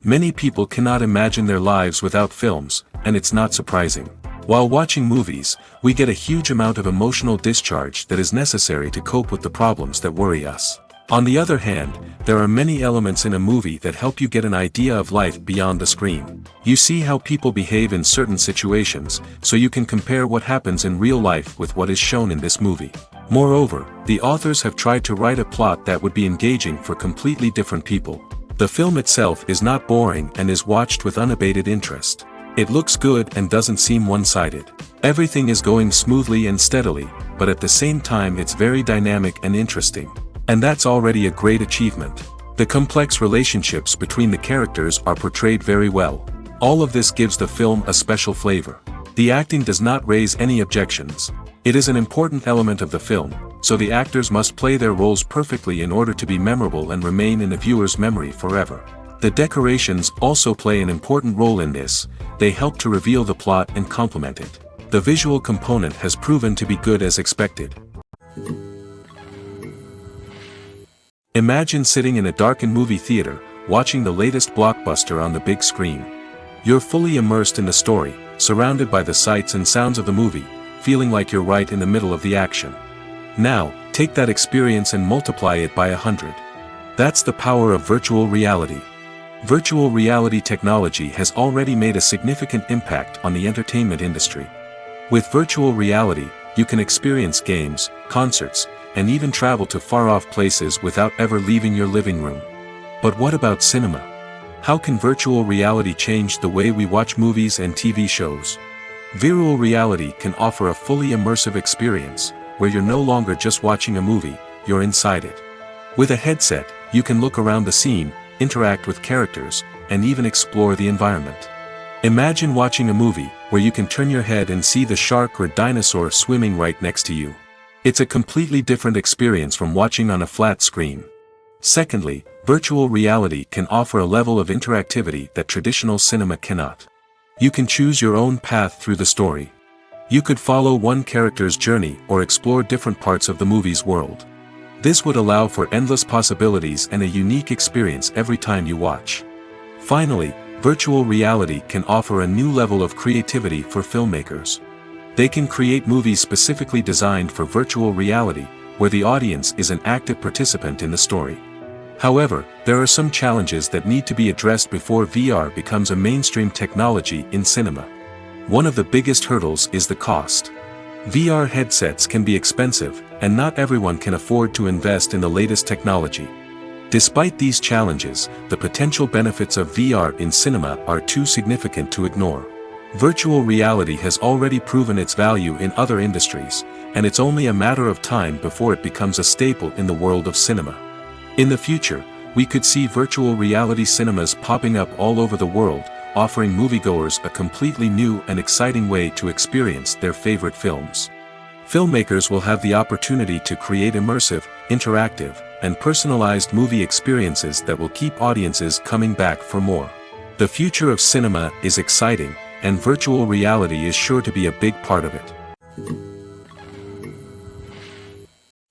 Many people cannot imagine their lives without films, and it's not surprising. While watching movies, we get a huge amount of emotional discharge that is necessary to cope with the problems that worry us. On the other hand, there are many elements in a movie that help you get an idea of life beyond the screen. You see how people behave in certain situations, so you can compare what happens in real life with what is shown in this movie. Moreover, the authors have tried to write a plot that would be engaging for completely different people. The film itself is not boring and is watched with unabated interest. It looks good and doesn't seem one-sided. Everything is going smoothly and steadily, but at the same time it's very dynamic and interesting. And that's already a great achievement. The complex relationships between the characters are portrayed very well. All of this gives the film a special flavor. The acting does not raise any objections. It is an important element of the film, so the actors must play their roles perfectly in order to be memorable and remain in the viewer's memory forever. The decorations also play an important role in this. They help to reveal the plot and complement it. The visual component has proven to be good as expected. Imagine sitting in a darkened movie theater, watching the latest blockbuster on the big screen. You're fully immersed in the story, surrounded by the sights and sounds of the movie, feeling like you're right in the middle of the action. Now, take that experience and multiply it by 100. That's the power of virtual reality. Virtual reality technology has already made a significant impact on the entertainment industry. With virtual reality, you can experience games, concerts, and even travel to far-off places without ever leaving your living room. But what about cinema? How can virtual reality change the way we watch movies and TV shows? Virtual reality can offer a fully immersive experience, where you're no longer just watching a movie, you're inside it. With a headset, you can look around the scene, interact with characters, and even explore the environment. Imagine watching a movie, where you can turn your head and see the shark or dinosaur swimming right next to you. It's a completely different experience from watching on a flat screen. Secondly, virtual reality can offer a level of interactivity that traditional cinema cannot. You can choose your own path through the story. You could follow one character's journey or explore different parts of the movie's world. This would allow for endless possibilities and a unique experience every time you watch. Finally, virtual reality can offer a new level of creativity for filmmakers. They can create movies specifically designed for virtual reality, where the audience is an active participant in the story. However, there are some challenges that need to be addressed before VR becomes a mainstream technology in cinema. One of the biggest hurdles is the cost. VR headsets can be expensive, and not everyone can afford to invest in the latest technology. Despite these challenges, the potential benefits of VR in cinema are too significant to ignore. Virtual reality has already proven its value in other industries, and it's only a matter of time before it becomes a staple in the world of cinema. In the future, we could see virtual reality cinemas popping up all over the world, offering moviegoers a completely new and exciting way to experience their favorite films. Filmmakers will have the opportunity to create immersive, interactive, and personalized movie experiences that will keep audiences coming back for more. The future of cinema is exciting, and virtual reality is sure to be a big part of it.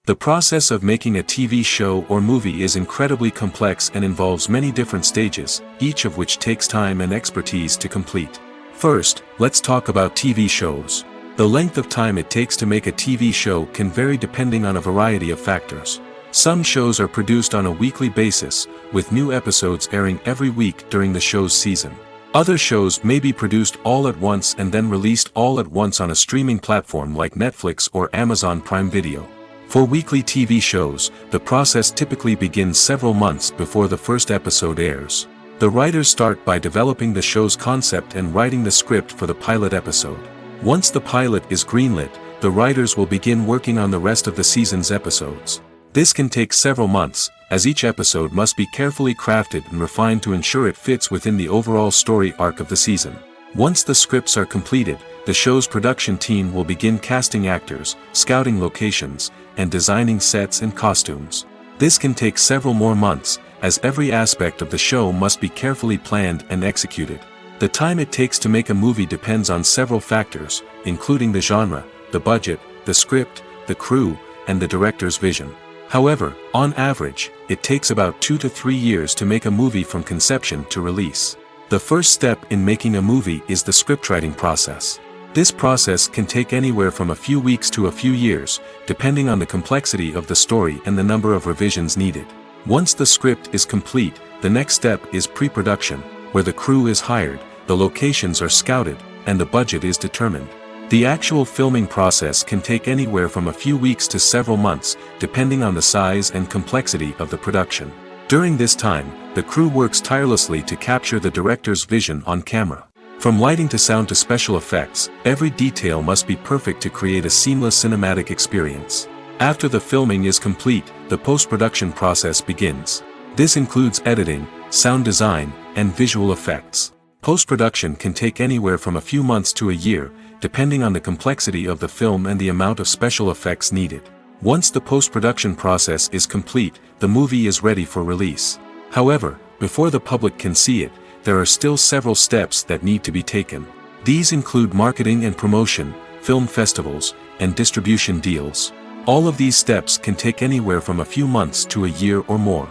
The process of making a TV show or movie is incredibly complex and involves many different stages, each of which takes time and expertise to complete. First, let's talk about TV shows. The length of time it takes to make a TV show can vary depending on a variety of factors. Some shows are produced on a weekly basis, with new episodes airing every week during the show's season. Other shows may be produced all at once and then released all at once on a streaming platform like Netflix or Amazon Prime Video. For weekly TV shows, the process typically begins several months before the first episode airs. The writers start by developing the show's concept and writing the script for the pilot episode. Once the pilot is greenlit, the writers will begin working on the rest of the season's episodes. This can take several months, as each episode must be carefully crafted and refined to ensure it fits within the overall story arc of the season. Once the scripts are completed, the show's production team will begin casting actors, scouting locations, and designing sets and costumes. This can take several more months, as every aspect of the show must be carefully planned and executed. The time it takes to make a movie depends on several factors, including the genre, the budget, the script, the crew, and the director's vision. However, on average, it takes about 2 to 3 years to make a movie from conception to release. The first step in making a movie is the scriptwriting process. This process can take anywhere from a few weeks to a few years, depending on the complexity of the story and the number of revisions needed. Once the script is complete, the next step is pre-production, where the crew is hired, the locations are scouted, and the budget is determined. The actual filming process can take anywhere from a few weeks to several months, depending on the size and complexity of the production. During this time, the crew works tirelessly to capture the director's vision on camera. From lighting to sound to special effects, every detail must be perfect to create a seamless cinematic experience. After the filming is complete, the post-production process begins. This includes editing, sound design, and visual effects. Post-production can take anywhere from a few months to a year, depending on the complexity of the film and the amount of special effects needed. Once the post-production process is complete, the movie is ready for release. However, before the public can see it, there are still several steps that need to be taken. These include marketing and promotion, film festivals, and distribution deals. All of these steps can take anywhere from a few months to a year or more.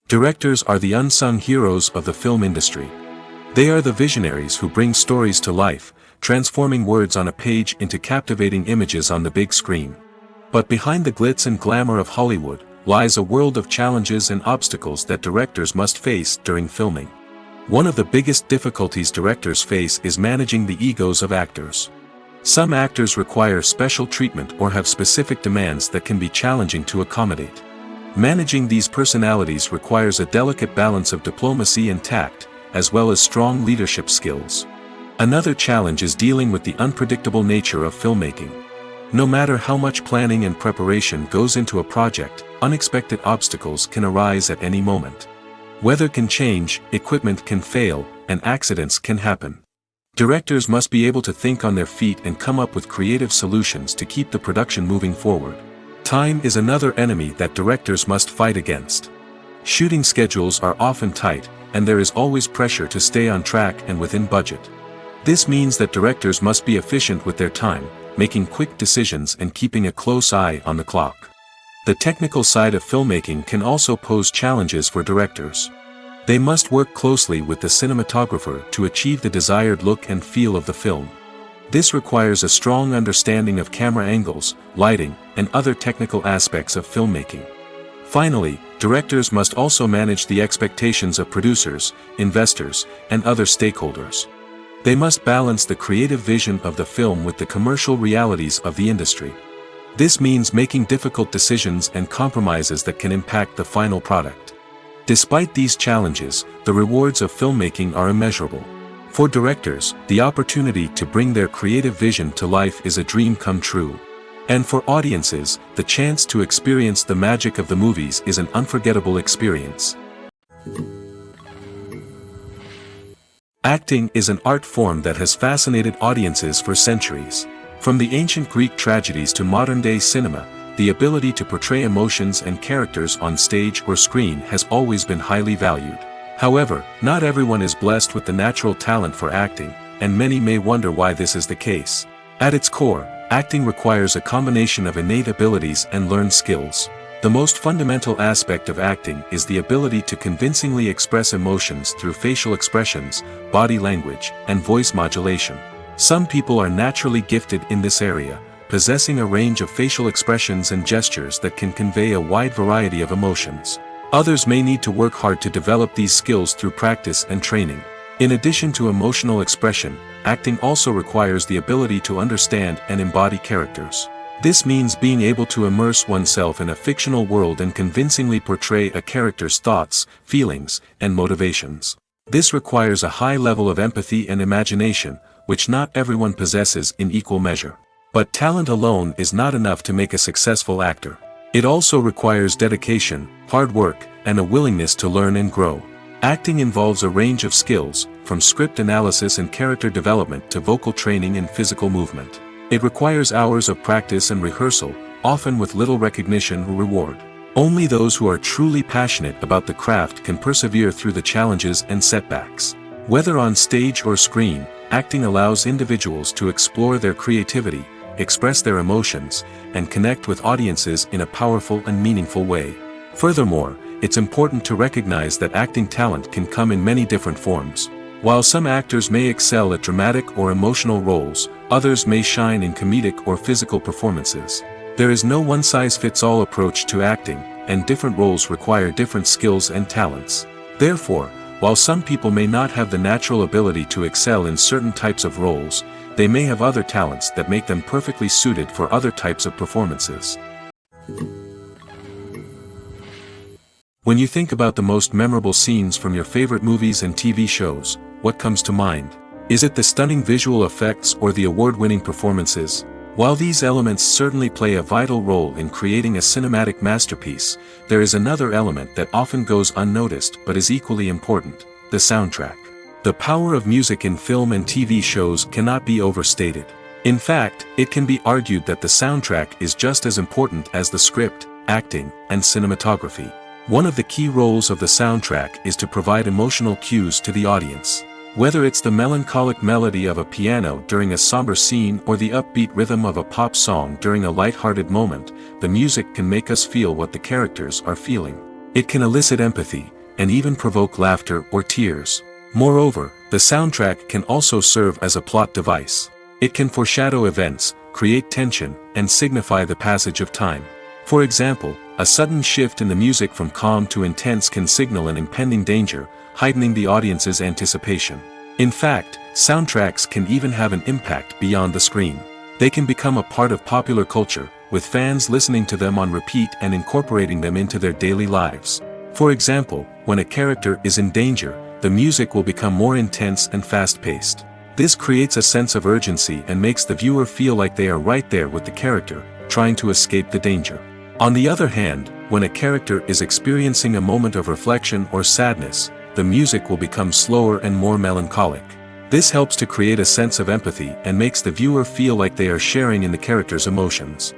Directors are the unsung heroes of the film industry. They are the visionaries who bring stories to life, transforming words on a page into captivating images on the big screen. But behind the glitz and glamour of Hollywood, lies a world of challenges and obstacles that directors must face during filming. One of the biggest difficulties directors face is managing the egos of actors. Some actors require special treatment or have specific demands that can be challenging to accommodate. Managing these personalities requires a delicate balance of diplomacy and tact, as well as strong leadership skills. Another challenge is dealing with the unpredictable nature of filmmaking. No matter how much planning and preparation goes into a project, unexpected obstacles can arise at any moment. Weather can change, equipment can fail, and accidents can happen. Directors must be able to think on their feet and come up with creative solutions to keep the production moving forward. Time is another enemy that directors must fight against. Shooting schedules are often tight, and there is always pressure to stay on track and within budget. This means that directors must be efficient with their time, making quick decisions and keeping a close eye on the clock. The technical side of filmmaking can also pose challenges for directors. They must work closely with the cinematographer to achieve the desired look and feel of the film. This requires a strong understanding of camera angles, lighting, and other technical aspects of filmmaking. Finally, directors must also manage the expectations of producers, investors, and other stakeholders. They must balance the creative vision of the film with the commercial realities of the industry. This means making difficult decisions and compromises that can impact the final product. Despite these challenges, the rewards of filmmaking are immeasurable. For directors, the opportunity to bring their creative vision to life is a dream come true. And for audiences, the chance to experience the magic of the movies is an unforgettable experience. Acting is an art form that has fascinated audiences for centuries. From the ancient Greek tragedies to modern-day cinema, the ability to portray emotions and characters on stage or screen has always been highly valued. However, not everyone is blessed with the natural talent for acting, and many may wonder why this is the case. At its core, acting requires a combination of innate abilities and learned skills. The most fundamental aspect of acting is the ability to convincingly express emotions through facial expressions, body language, and voice modulation. Some people are naturally gifted in this area, possessing a range of facial expressions and gestures that can convey a wide variety of emotions. Others may need to work hard to develop these skills through practice and training. In addition to emotional expression, acting also requires the ability to understand and embody characters. This means being able to immerse oneself in a fictional world and convincingly portray a character's thoughts, feelings, and motivations. This requires a high level of empathy and imagination, which not everyone possesses in equal measure. But talent alone is not enough to make a successful actor. It also requires dedication, hard work, and a willingness to learn and grow. Acting involves a range of skills, from script analysis and character development to vocal training and physical movement. It requires hours of practice and rehearsal, often with little recognition or reward. Only those who are truly passionate about the craft can persevere through the challenges and setbacks. Whether on stage or screen, acting allows individuals to explore their creativity, express their emotions, and connect with audiences in a powerful and meaningful way. Furthermore, it's important to recognize that acting talent can come in many different forms. While some actors may excel at dramatic or emotional roles, others may shine in comedic or physical performances. There is no one-size-fits-all approach to acting, and different roles require different skills and talents. Therefore, while some people may not have the natural ability to excel in certain types of roles, they may have other talents that make them perfectly suited for other types of performances. When you think about the most memorable scenes from your favorite movies and TV shows, what comes to mind? Is it the stunning visual effects or the award-winning performances? While these elements certainly play a vital role in creating a cinematic masterpiece, there is another element that often goes unnoticed but is equally important: the soundtrack. The power of music in film and TV shows cannot be overstated. In fact, it can be argued that the soundtrack is just as important as the script, acting, and cinematography. One of the key roles of the soundtrack is to provide emotional cues to the audience. Whether it's the melancholic melody of a piano during a somber scene or the upbeat rhythm of a pop song during a light-hearted moment, the music can make us feel what the characters are feeling. It can elicit empathy, and even provoke laughter or tears. Moreover, the soundtrack can also serve as a plot device. It can foreshadow events, create tension, and signify the passage of time. For example, a sudden shift in the music from calm to intense can signal an impending danger, heightening the audience's anticipation. In fact, soundtracks can even have an impact beyond the screen. They can become a part of popular culture, with fans listening to them on repeat and incorporating them into their daily lives. For example, when a character is in danger, the music will become more intense and fast-paced. This creates a sense of urgency and makes the viewer feel like they are right there with the character, trying to escape the danger. On the other hand, when a character is experiencing a moment of reflection or sadness, the music will become slower and more melancholic. This helps to create a sense of empathy and makes the viewer feel like they are sharing in the character's emotions.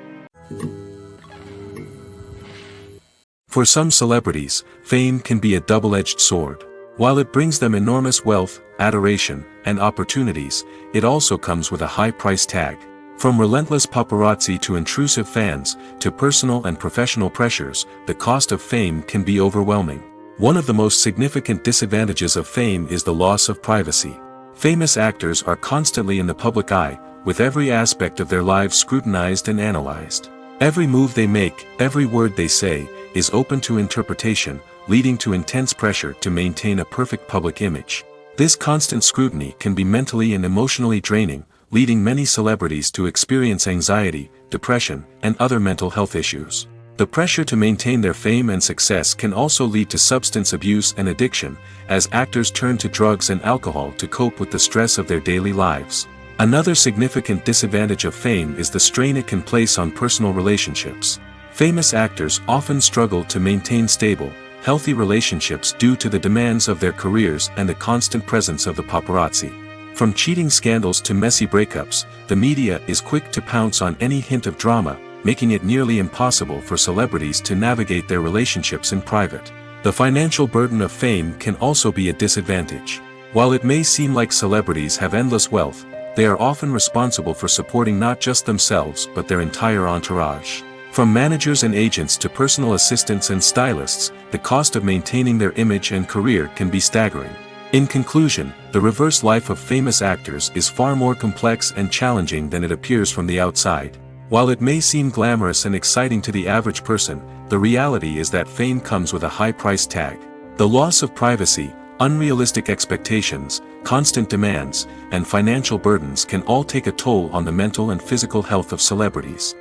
For some celebrities, fame can be a double-edged sword. While it brings them enormous wealth, adoration, and opportunities, it also comes with a high price tag. From relentless paparazzi to intrusive fans, to personal and professional pressures, the cost of fame can be overwhelming. One of the most significant disadvantages of fame is the loss of privacy. Famous actors are constantly in the public eye, with every aspect of their lives scrutinized and analyzed. Every move they make, every word they say, is open to interpretation, leading to intense pressure to maintain a perfect public image. This constant scrutiny can be mentally and emotionally draining, leading many celebrities to experience anxiety, depression, and other mental health issues. The pressure to maintain their fame and success can also lead to substance abuse and addiction, as actors turn to drugs and alcohol to cope with the stress of their daily lives. Another significant disadvantage of fame is the strain it can place on personal relationships. Famous actors often struggle to maintain stable, healthy relationships due to the demands of their careers and the constant presence of the paparazzi. From cheating scandals to messy breakups, the media is quick to pounce on any hint of drama, making it nearly impossible for celebrities to navigate their relationships in private. The financial burden of fame can also be a disadvantage. While it may seem like celebrities have endless wealth, they are often responsible for supporting not just themselves but their entire entourage. From managers and agents to personal assistants and stylists, the cost of maintaining their image and career can be staggering. In conclusion, the reverse life of famous actors is far more complex and challenging than it appears from the outside. While it may seem glamorous and exciting to the average person, the reality is that fame comes with a high price tag. The loss of privacy, unrealistic expectations, constant demands, and financial burdens can all take a toll on the mental and physical health of celebrities.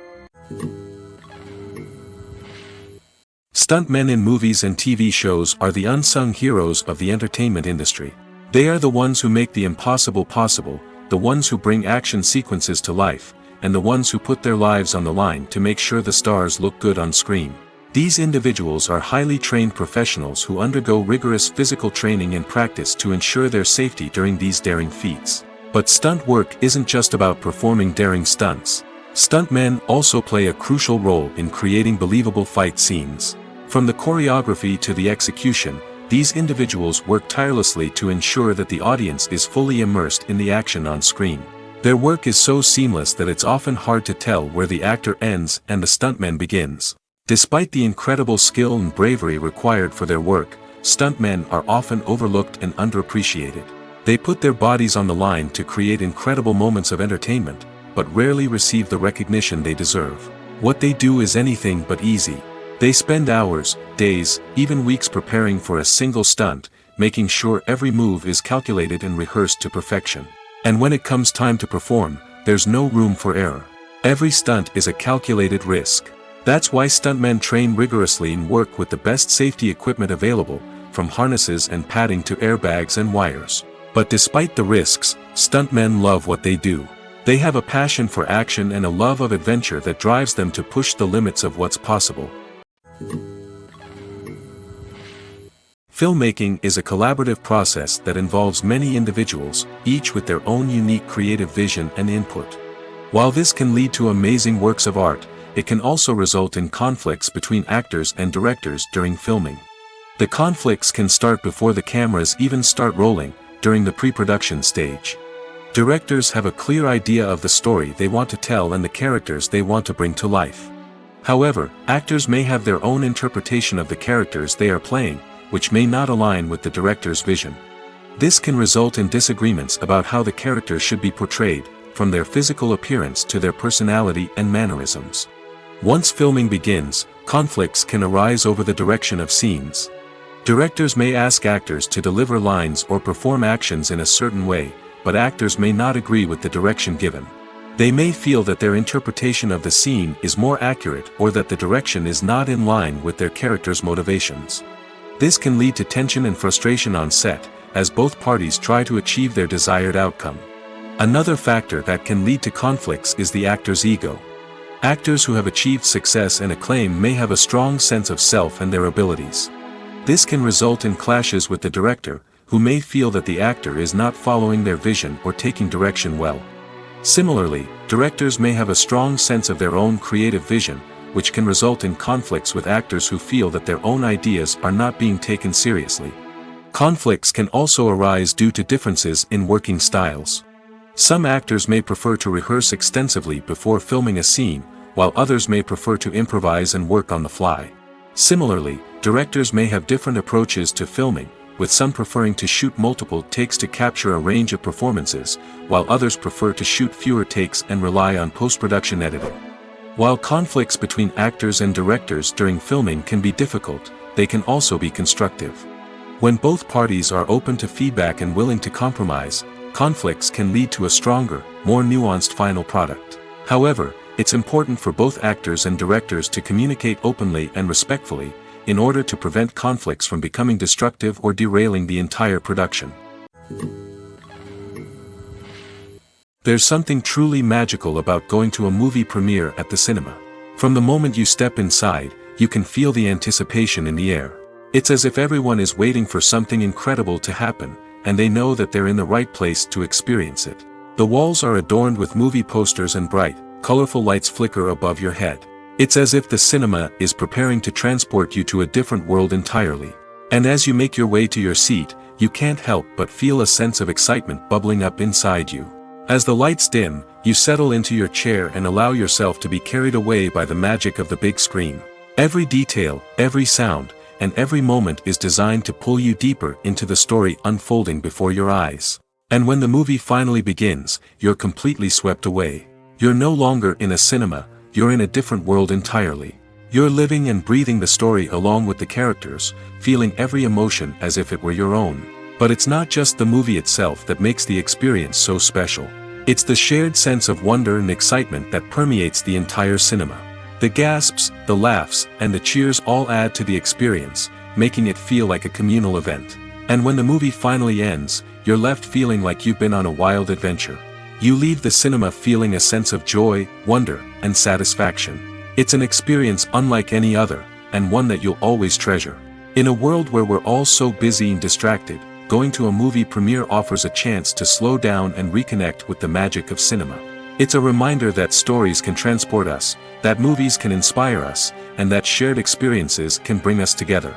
Stuntmen in movies and TV shows are the unsung heroes of the entertainment industry. They are the ones who make the impossible possible, the ones who bring action sequences to life, and the ones who put their lives on the line to make sure the stars look good on screen. These individuals are highly trained professionals who undergo rigorous physical training and practice to ensure their safety during these daring feats. But stunt work isn't just about performing daring stunts. Stuntmen also play a crucial role in creating believable fight scenes. From the choreography to the execution, these individuals work tirelessly to ensure that the audience is fully immersed in the action on screen. Their work is so seamless that it's often hard to tell where the actor ends and the stuntman begins. Despite the incredible skill and bravery required for their work, stuntmen are often overlooked and underappreciated. They put their bodies on the line to create incredible moments of entertainment, but rarely receive the recognition they deserve. What they do is anything but easy. They spend hours, days, even weeks preparing for a single stunt, making sure every move is calculated and rehearsed to perfection. And when it comes time to perform, there's no room for error. Every stunt is a calculated risk. That's why stuntmen train rigorously and work with the best safety equipment available, from harnesses and padding to airbags and wires. But despite the risks, stuntmen love what they do. They have a passion for action and a love of adventure that drives them to push the limits of what's possible. Filmmaking is a collaborative process that involves many individuals, each with their own unique creative vision and input. While this can lead to amazing works of art, it can also result in conflicts between actors and directors during filming. The conflicts can start before the cameras even start rolling, during the pre-production stage. Directors have a clear idea of the story they want to tell and the characters they want to bring to life. However, actors may have their own interpretation of the characters they are playing, which may not align with the director's vision. This can result in disagreements about how the characters should be portrayed, from their physical appearance to their personality and mannerisms. Once filming begins, conflicts can arise over the direction of scenes. Directors may ask actors to deliver lines or perform actions in a certain way, but actors may not agree with the direction given. They may feel that their interpretation of the scene is more accurate or that the direction is not in line with their character's motivations. This can lead to tension and frustration on set, as both parties try to achieve their desired outcome. Another factor that can lead to conflicts is the actor's ego. Actors who have achieved success and acclaim may have a strong sense of self and their abilities. This can result in clashes with the director, who may feel that the actor is not following their vision or taking direction well. Similarly, directors may have a strong sense of their own creative vision, which can result in conflicts with actors who feel that their own ideas are not being taken seriously. Conflicts can also arise due to differences in working styles. Some actors may prefer to rehearse extensively before filming a scene, while others may prefer to improvise and work on the fly. Similarly, directors may have different approaches to filming, with some preferring to shoot multiple takes to capture a range of performances, while others prefer to shoot fewer takes and rely on post-production editing. While conflicts between actors and directors during filming can be difficult, they can also be constructive. When both parties are open to feedback and willing to compromise, conflicts can lead to a stronger, more nuanced final product. However, it's important for both actors and directors to communicate openly and respectfully, in order to prevent conflicts from becoming destructive or derailing the entire production. There's something truly magical about going to a movie premiere at the cinema. From the moment you step inside, you can feel the anticipation in the air. It's as if everyone is waiting for something incredible to happen, and they know that they're in the right place to experience it. The walls are adorned with movie posters and bright, colorful lights flicker above your head. It's as if the cinema is preparing to transport you to a different world entirely. And as you make your way to your seat, you can't help but feel a sense of excitement bubbling up inside you. As the lights dim, you settle into your chair and allow yourself to be carried away by the magic of the big screen. Every detail, every sound, and every moment is designed to pull you deeper into the story unfolding before your eyes. And when the movie finally begins, you're completely swept away. You're no longer in a cinema, you're in a different world entirely. You're living and breathing the story along with the characters, feeling every emotion as if it were your own. But it's not just the movie itself that makes the experience so special. It's the shared sense of wonder and excitement that permeates the entire cinema. The gasps, the laughs, and the cheers all add to the experience, making it feel like a communal event. And when the movie finally ends, you're left feeling like you've been on a wild adventure. You leave the cinema feeling a sense of joy, wonder, and satisfaction. It's an experience unlike any other, and one that you'll always treasure. In a world where we're all so busy and distracted, going to a movie premiere offers a chance to slow down and reconnect with the magic of cinema. It's a reminder that stories can transport us, that movies can inspire us, and that shared experiences can bring us together.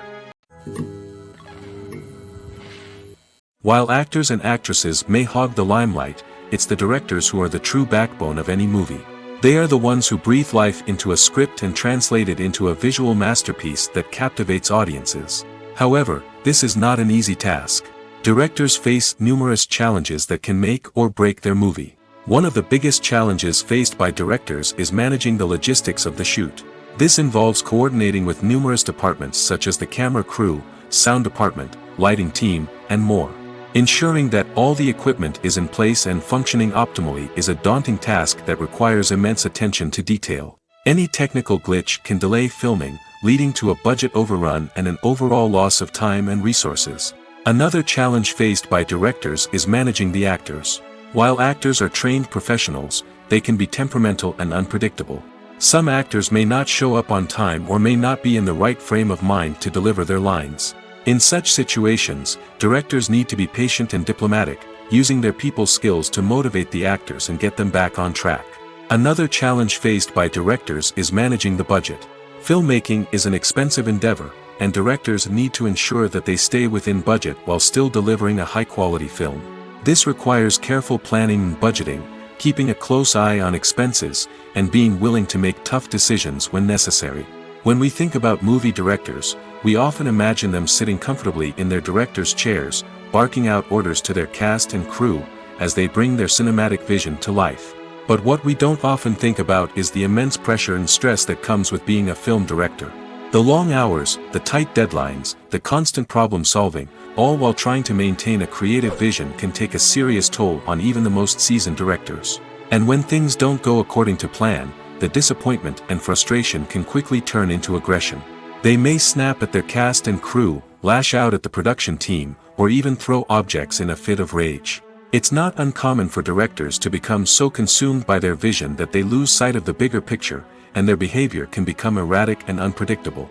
While actors and actresses may hog the limelight, it's the directors who are the true backbone of any movie. They are the ones who breathe life into a script and translate it into a visual masterpiece that captivates audiences. However, this is not an easy task. Directors face numerous challenges that can make or break their movie. One of the biggest challenges faced by directors is managing the logistics of the shoot. This involves coordinating with numerous departments such as the camera crew, sound department, lighting team, and more. Ensuring that all the equipment is in place and functioning optimally is a daunting task that requires immense attention to detail. Any technical glitch can delay filming, leading to a budget overrun and an overall loss of time and resources. Another challenge faced by directors is managing the actors. While actors are trained professionals, they can be temperamental and unpredictable. Some actors may not show up on time or may not be in the right frame of mind to deliver their lines. In such situations, directors need to be patient and diplomatic, using their people skills to motivate the actors and get them back on track. Another challenge faced by directors is managing the budget. Filmmaking is an expensive endeavor, and directors need to ensure that they stay within budget while still delivering a high-quality film. This requires careful planning and budgeting, keeping a close eye on expenses, and being willing to make tough decisions when necessary. When we think about movie directors, we often imagine them sitting comfortably in their director's chairs, barking out orders to their cast and crew, as they bring their cinematic vision to life. But what we don't often think about is the immense pressure and stress that comes with being a film director. The long hours, the tight deadlines, the constant problem solving, all while trying to maintain a creative vision can take a serious toll on even the most seasoned directors. And when things don't go according to plan, the disappointment and frustration can quickly turn into aggression. They may snap at their cast and crew, lash out at the production team, or even throw objects in a fit of rage. It's not uncommon for directors to become so consumed by their vision that they lose sight of the bigger picture, and their behavior can become erratic and unpredictable.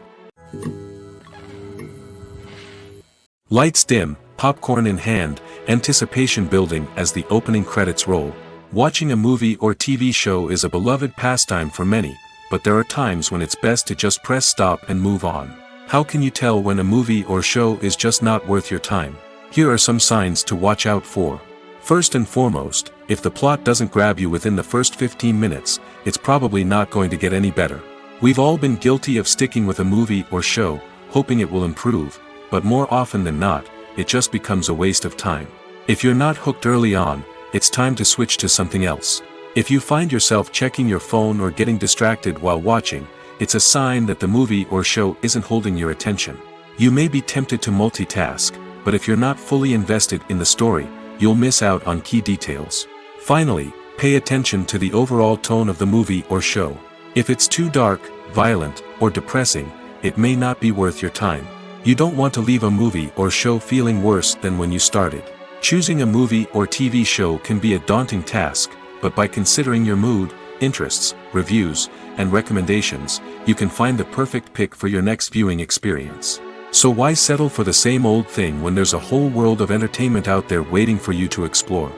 Lights dim, popcorn in hand, anticipation building as the opening credits roll. Watching a movie or TV show is a beloved pastime for many, but there are times when it's best to just press stop and move on. How can you tell when a movie or show is just not worth your time? Here are some signs to watch out for. First and foremost, if the plot doesn't grab you within the first 15 minutes, it's probably not going to get any better. We've all been guilty of sticking with a movie or show, hoping it will improve, but more often than not, it just becomes a waste of time. If you're not hooked early on, it's time to switch to something else. If you find yourself checking your phone or getting distracted while watching, it's a sign that the movie or show isn't holding your attention. You may be tempted to multitask, but if you're not fully invested in the story, you'll miss out on key details. Finally, pay attention to the overall tone of the movie or show. If it's too dark, violent, or depressing, it may not be worth your time. You don't want to leave a movie or show feeling worse than when you started. Choosing a movie or TV show can be a daunting task, but by considering your mood, interests, reviews, and recommendations, you can find the perfect pick for your next viewing experience. So why settle for the same old thing when there's a whole world of entertainment out there waiting for you to explore?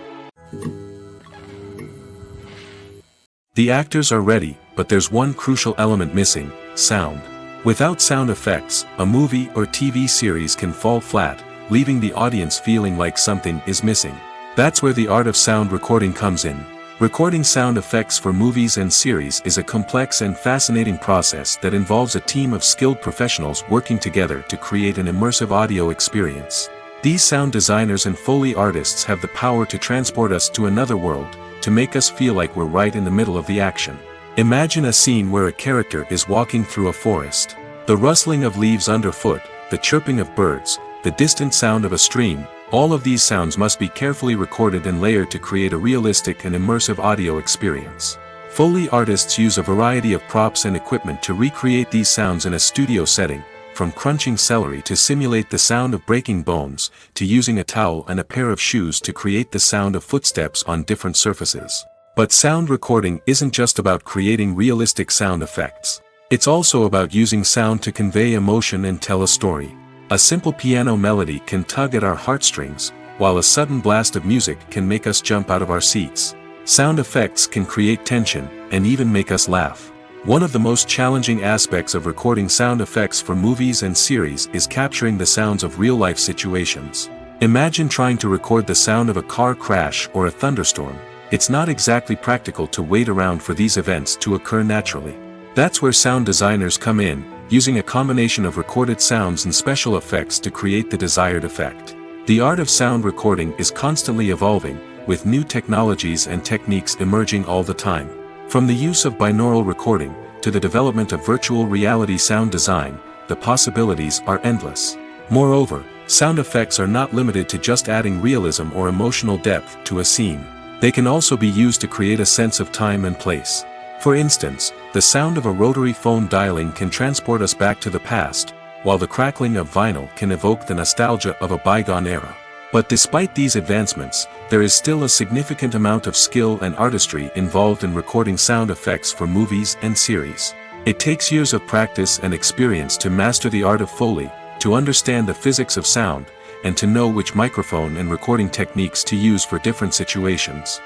The actors are ready, but there's one crucial element missing: sound. Without sound effects, a movie or TV series can fall flat, leaving the audience feeling like something is missing. That's where the art of sound recording comes in. Recording sound effects for movies and series is a complex and fascinating process that involves a team of skilled professionals working together to create an immersive audio experience. These sound designers and Foley artists have the power to transport us to another world, to make us feel like we're right in the middle of the action. Imagine a scene where a character is walking through a forest. The rustling of leaves underfoot, the chirping of birds, the distant sound of a stream, all of these sounds must be carefully recorded and layered to create a realistic and immersive audio experience. Foley artists use a variety of props and equipment to recreate these sounds in a studio setting, from crunching celery to simulate the sound of breaking bones, to using a towel and a pair of shoes to create the sound of footsteps on different surfaces. But sound recording isn't just about creating realistic sound effects. It's also about using sound to convey emotion and tell a story. A simple piano melody can tug at our heartstrings, while a sudden blast of music can make us jump out of our seats. Sound effects can create tension, and even make us laugh. One of the most challenging aspects of recording sound effects for movies and series is capturing the sounds of real-life situations. Imagine trying to record the sound of a car crash or a thunderstorm. It's not exactly practical to wait around for these events to occur naturally. That's where sound designers come in, using a combination of recorded sounds and special effects to create the desired effect. The art of sound recording is constantly evolving, with new technologies and techniques emerging all the time. From the use of binaural recording, to the development of virtual reality sound design, the possibilities are endless. Moreover, sound effects are not limited to just adding realism or emotional depth to a scene. They can also be used to create a sense of time and place. For instance, the sound of a rotary phone dialing can transport us back to the past, while the crackling of vinyl can evoke the nostalgia of a bygone era. But despite these advancements, there is still a significant amount of skill and artistry involved in recording sound effects for movies and series. It takes years of practice and experience to master the art of Foley, to understand the physics of sound, and to know which microphone and recording techniques to use for different situations.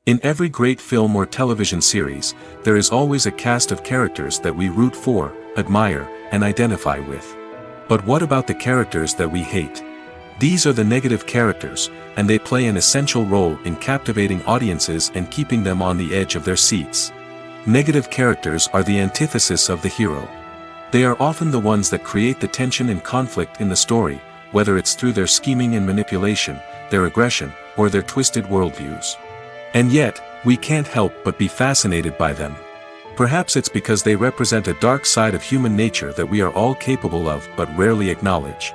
In every great film or television series, there is always a cast of characters that we root for, admire, and identify with. But what about the characters that we hate? These are the negative characters, and they play an essential role in captivating audiences and keeping them on the edge of their seats. Negative characters are the antithesis of the hero. They are often the ones that create the tension and conflict in the story, whether it's through their scheming and manipulation, their aggression, or their twisted worldviews. And yet, we can't help but be fascinated by them. Perhaps it's because they represent a dark side of human nature that we are all capable of but rarely acknowledge.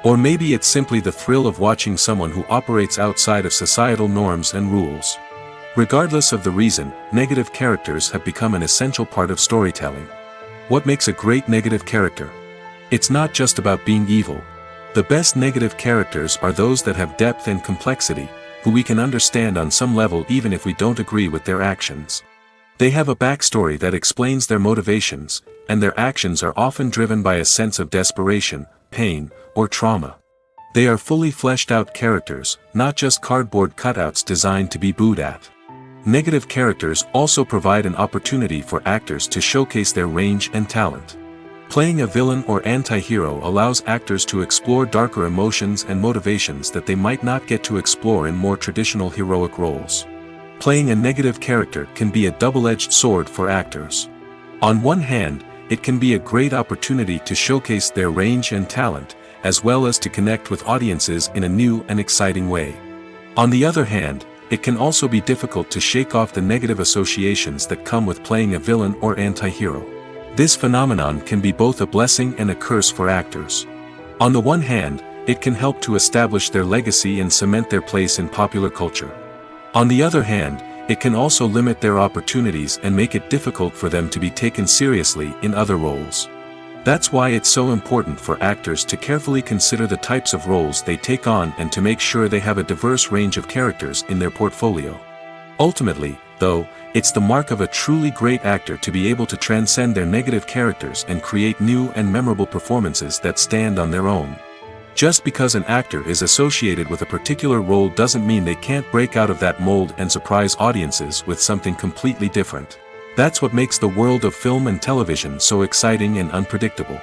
Or maybe it's simply the thrill of watching someone who operates outside of societal norms and rules. Regardless of the reason, negative characters have become an essential part of storytelling. What makes a great negative character? It's not just about being evil. The best negative characters are those that have depth and complexity, who we can understand on some level even if we don't agree with their actions. They have a backstory that explains their motivations, and their actions are often driven by a sense of desperation, pain, or trauma. They are fully fleshed out characters, not just cardboard cutouts designed to be booed at. Negative characters also provide an opportunity for actors to showcase their range and talent. Playing a villain or anti-hero allows actors to explore darker emotions and motivations that they might not get to explore in more traditional heroic roles. Playing a negative character can be a double-edged sword for actors. On one hand, it can be a great opportunity to showcase their range and talent, as well as to connect with audiences in a new and exciting way. On the other hand, it can also be difficult to shake off the negative associations that come with playing a villain or anti-hero. This phenomenon can be both a blessing and a curse for actors. On the one hand, it can help to establish their legacy and cement their place in popular culture. On the other hand, it can also limit their opportunities and make it difficult for them to be taken seriously in other roles. That's why it's so important for actors to carefully consider the types of roles they take on and to make sure they have a diverse range of characters in their portfolio. Ultimately, though, it's the mark of a truly great actor to be able to transcend their negative characters and create new and memorable performances that stand on their own. Just because an actor is associated with a particular role doesn't mean they can't break out of that mold and surprise audiences with something completely different. That's what makes the world of film and television so exciting and unpredictable.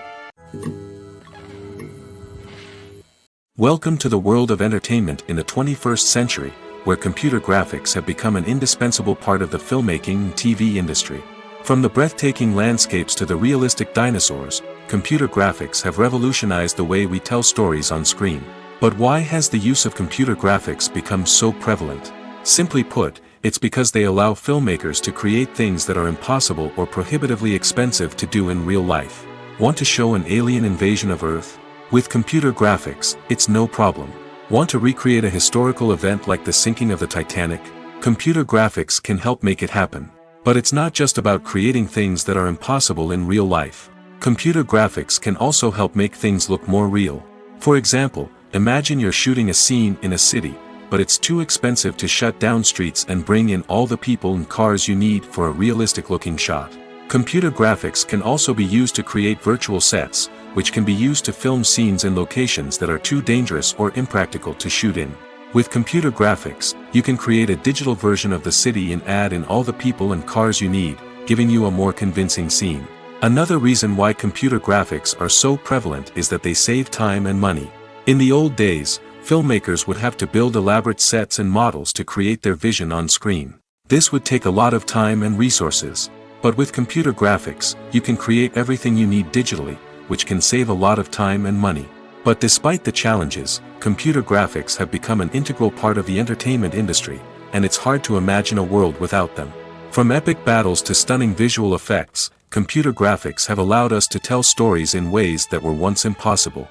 Welcome to the world of entertainment in the 21st century, where computer graphics have become an indispensable part of the filmmaking and TV industry. From the breathtaking landscapes to the realistic dinosaurs, computer graphics have revolutionized the way we tell stories on screen. But why has the use of computer graphics become so prevalent? Simply put, it's because they allow filmmakers to create things that are impossible or prohibitively expensive to do in real life. Want to show an alien invasion of Earth? With computer graphics, it's no problem. Want to recreate a historical event like the sinking of the Titanic? Computer graphics can help make it happen. But it's not just about creating things that are impossible in real life. Computer graphics can also help make things look more real. For example, imagine you're shooting a scene in a city, but it's too expensive to shut down streets and bring in all the people and cars you need for a realistic-looking shot. Computer graphics can also be used to create virtual sets, which can be used to film scenes in locations that are too dangerous or impractical to shoot in. With computer graphics, you can create a digital version of the city and add in all the people and cars you need, giving you a more convincing scene. Another reason why computer graphics are so prevalent is that they save time and money. In the old days, filmmakers would have to build elaborate sets and models to create their vision on screen. This would take a lot of time and resources. But with computer graphics, you can create everything you need digitally, which can save a lot of time and money. But despite the challenges, computer graphics have become an integral part of the entertainment industry, and it's hard to imagine a world without them. From epic battles to stunning visual effects, computer graphics have allowed us to tell stories in ways that were once impossible.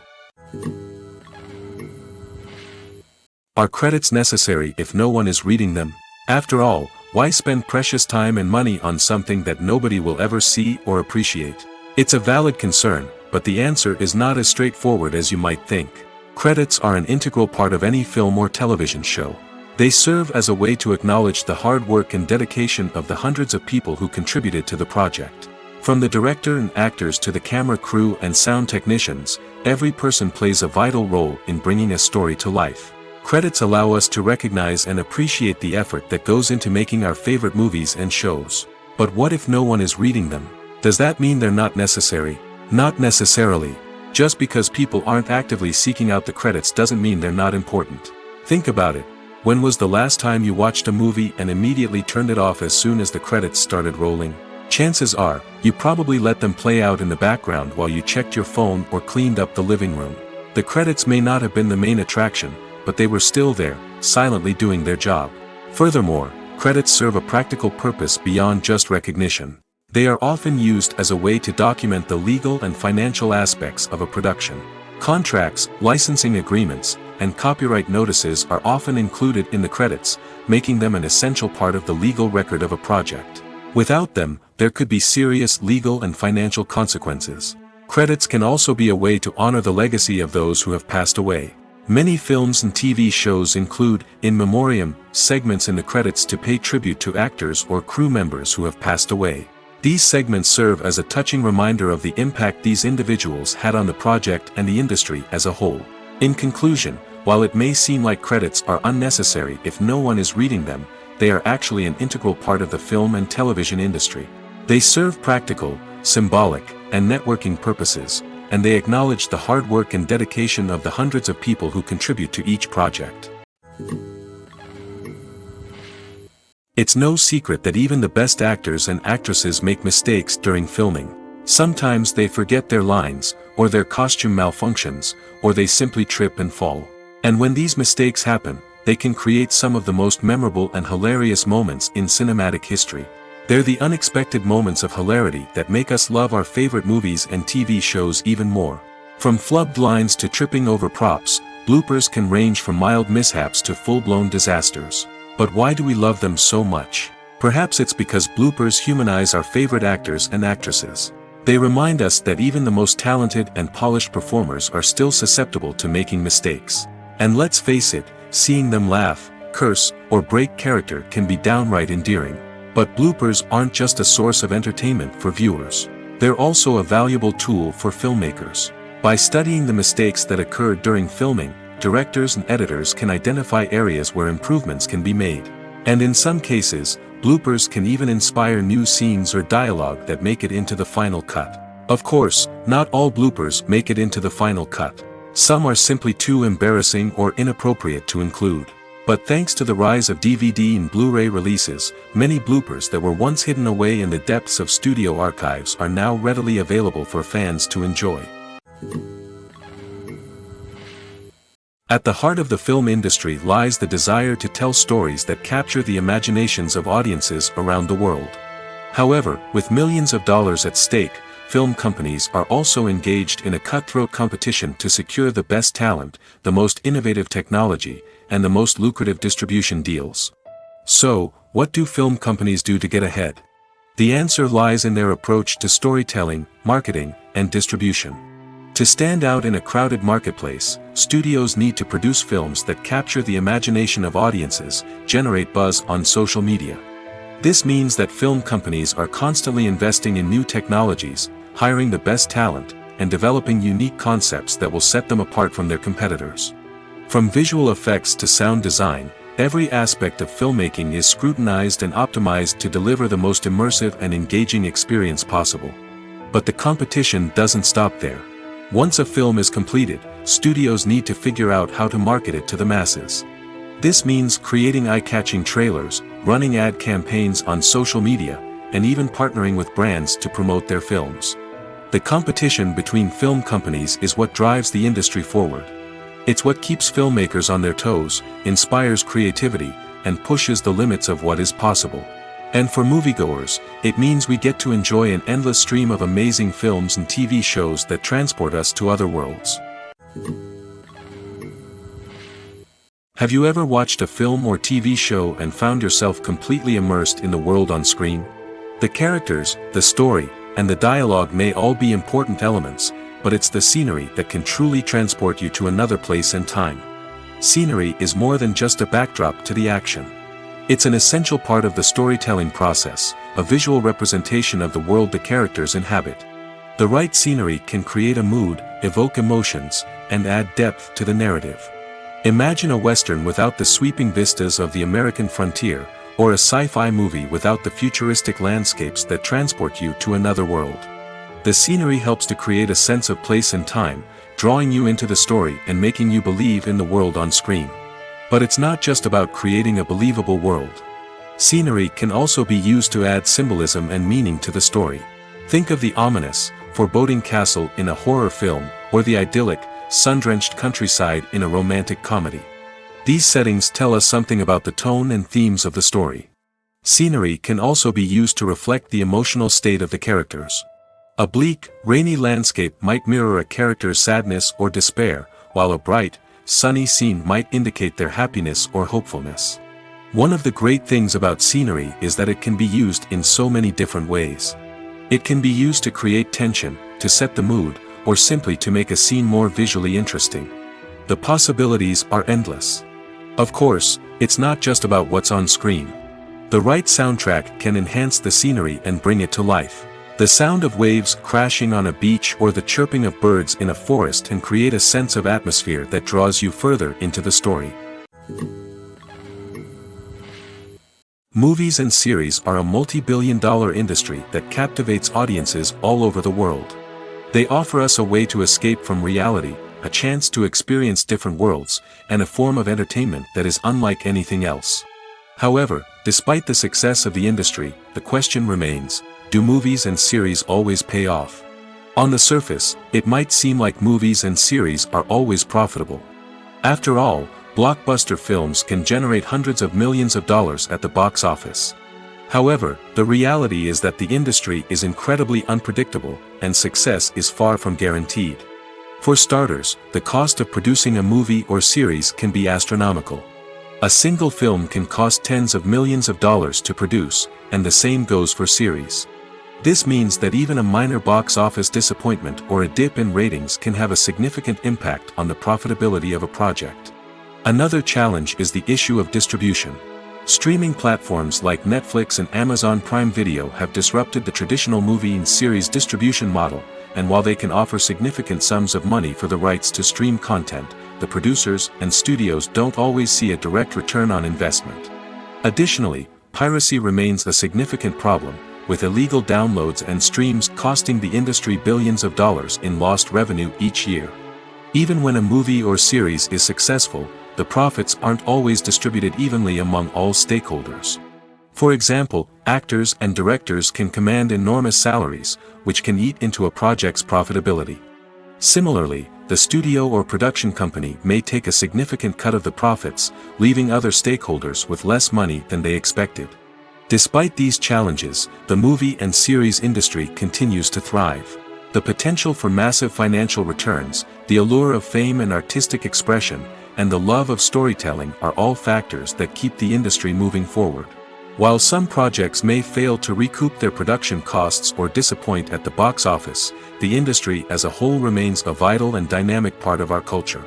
Are credits necessary if no one is reading them? After all, why spend precious time and money on something that nobody will ever see or appreciate? It's a valid concern, but the answer is not as straightforward as you might think. Credits are an integral part of any film or television show. They serve as a way to acknowledge the hard work and dedication of the hundreds of people who contributed to the project. From the director and actors to the camera crew and sound technicians, every person plays a vital role in bringing a story to life. Credits allow us to recognize and appreciate the effort that goes into making our favorite movies and shows. But what if no one is reading them? Does that mean they're not necessary? Not necessarily. Just because people aren't actively seeking out the credits doesn't mean they're not important. Think about it. When was the last time you watched a movie and immediately turned it off as soon as the credits started rolling? Chances are, you probably let them play out in the background while you checked your phone or cleaned up the living room. The credits may not have been the main attraction, but they were still there, silently doing their job. Furthermore, credits serve a practical purpose beyond just recognition. They are often used as a way to document the legal and financial aspects of a production. Contracts, licensing agreements, and copyright notices are often included in the credits, making them an essential part of the legal record of a project. Without them, there could be serious legal and financial consequences. Credits can also be a way to honor the legacy of those who have passed away. Many films and TV shows include in memoriam segments in the credits to pay tribute to actors or crew members who have passed away. These segments serve as a touching reminder of the impact these individuals had on the project and the industry as a whole. In conclusion, while it may seem like credits are unnecessary if no one is reading them, they are actually an integral part of the film and television industry. They serve practical, symbolic, and networking purposes, and they acknowledge the hard work and dedication of the hundreds of people who contribute to each project. It's no secret that even the best actors and actresses make mistakes during filming. Sometimes they forget their lines, or their costume malfunctions, or they simply trip and fall. And when these mistakes happen, they can create some of the most memorable and hilarious moments in cinematic history. They're the unexpected moments of hilarity that make us love our favorite movies and TV shows even more. From flubbed lines to tripping over props, bloopers can range from mild mishaps to full-blown disasters. But why do we love them so much? Perhaps it's because bloopers humanize our favorite actors and actresses. They remind us that even the most talented and polished performers are still susceptible to making mistakes. And let's face it, seeing them laugh, curse, or break character can be downright endearing. But bloopers aren't just a source of entertainment for viewers. They're also a valuable tool for filmmakers. By studying the mistakes that occurred during filming, directors and editors can identify areas where improvements can be made. And in some cases, bloopers can even inspire new scenes or dialogue that make it into the final cut. Of course, not all bloopers make it into the final cut. Some are simply too embarrassing or inappropriate to include. But thanks to the rise of DVD and Blu-ray releases, many bloopers that were once hidden away in the depths of studio archives are now readily available for fans to enjoy. At the heart of the film industry lies the desire to tell stories that capture the imaginations of audiences around the world. However, with millions of dollars at stake, film companies are also engaged in a cutthroat competition to secure the best talent, the most innovative technology, and the most lucrative distribution deals. So, what do film companies do to get ahead? The answer lies in their approach to storytelling, marketing, and distribution. To stand out in a crowded marketplace, studios need to produce films that capture the imagination of audiences, generate buzz on social media. This means that film companies are constantly investing in new technologies, hiring the best talent, and developing unique concepts that will set them apart from their competitors. From visual effects to sound design, every aspect of filmmaking is scrutinized and optimized to deliver the most immersive and engaging experience possible. But the competition doesn't stop there. Once a film is completed, studios need to figure out how to market it to the masses. This means creating eye-catching trailers, running ad campaigns on social media, and even partnering with brands to promote their films. The competition between film companies is what drives the industry forward. It's what keeps filmmakers on their toes, inspires creativity, and pushes the limits of what is possible. And for moviegoers, it means we get to enjoy an endless stream of amazing films and TV shows that transport us to other worlds. Have you ever watched a film or TV show and found yourself completely immersed in the world on screen? The characters, the story, and the dialogue may all be important elements, but it's the scenery that can truly transport you to another place and time. Scenery is more than just a backdrop to the action. It's an essential part of the storytelling process, a visual representation of the world the characters inhabit. The right scenery can create a mood, evoke emotions, and add depth to the narrative. Imagine a Western without the sweeping vistas of the American frontier, or a sci-fi movie without the futuristic landscapes that transport you to another world. The scenery helps to create a sense of place and time, drawing you into the story and making you believe in the world on screen. But it's not just about creating a believable world. Scenery can also be used to add symbolism and meaning to the story. Think of the ominous, foreboding castle in a horror film, or the idyllic, sun-drenched countryside in a romantic comedy. These settings tell us something about the tone and themes of the story. Scenery can also be used to reflect the emotional state of the characters. A bleak, rainy landscape might mirror a character's sadness or despair, while a bright, sunny scene might indicate their happiness or hopefulness. One of the great things about scenery is that it can be used in so many different ways. It can be used to create tension, to set the mood, or simply to make a scene more visually interesting. The possibilities are endless. Of course, it's not just about what's on screen. The right soundtrack can enhance the scenery and bring it to life. The sound of waves crashing on a beach or the chirping of birds in a forest can create a sense of atmosphere that draws you further into the story. Movies and series are a multi-billion-dollar industry that captivates audiences all over the world. They offer us a way to escape from reality, a chance to experience different worlds, and a form of entertainment that is unlike anything else. However, despite the success of the industry, the question remains, do movies and series always pay off? On the surface, it might seem like movies and series are always profitable. After all, blockbuster films can generate hundreds of millions of dollars at the box office. However, the reality is that the industry is incredibly unpredictable, and success is far from guaranteed. For starters, the cost of producing a movie or series can be astronomical. A single film can cost tens of millions of dollars to produce, and the same goes for series. This means that even a minor box office disappointment or a dip in ratings can have a significant impact on the profitability of a project. Another challenge is the issue of distribution. Streaming platforms like Netflix and Amazon Prime Video have disrupted the traditional movie and series distribution model, and while they can offer significant sums of money for the rights to stream content, the producers and studios don't always see a direct return on investment. Additionally, piracy remains a significant problem, with illegal downloads and streams costing the industry billions of dollars in lost revenue each year. Even when a movie or series is successful, the profits aren't always distributed evenly among all stakeholders. For example, actors and directors can command enormous salaries, which can eat into a project's profitability. Similarly, the studio or production company may take a significant cut of the profits, leaving other stakeholders with less money than they expected. Despite these challenges, the movie and series industry continues to thrive. The potential for massive financial returns, the allure of fame and artistic expression, and the love of storytelling are all factors that keep the industry moving forward. While some projects may fail to recoup their production costs or disappoint at the box office, the industry as a whole remains a vital and dynamic part of our culture.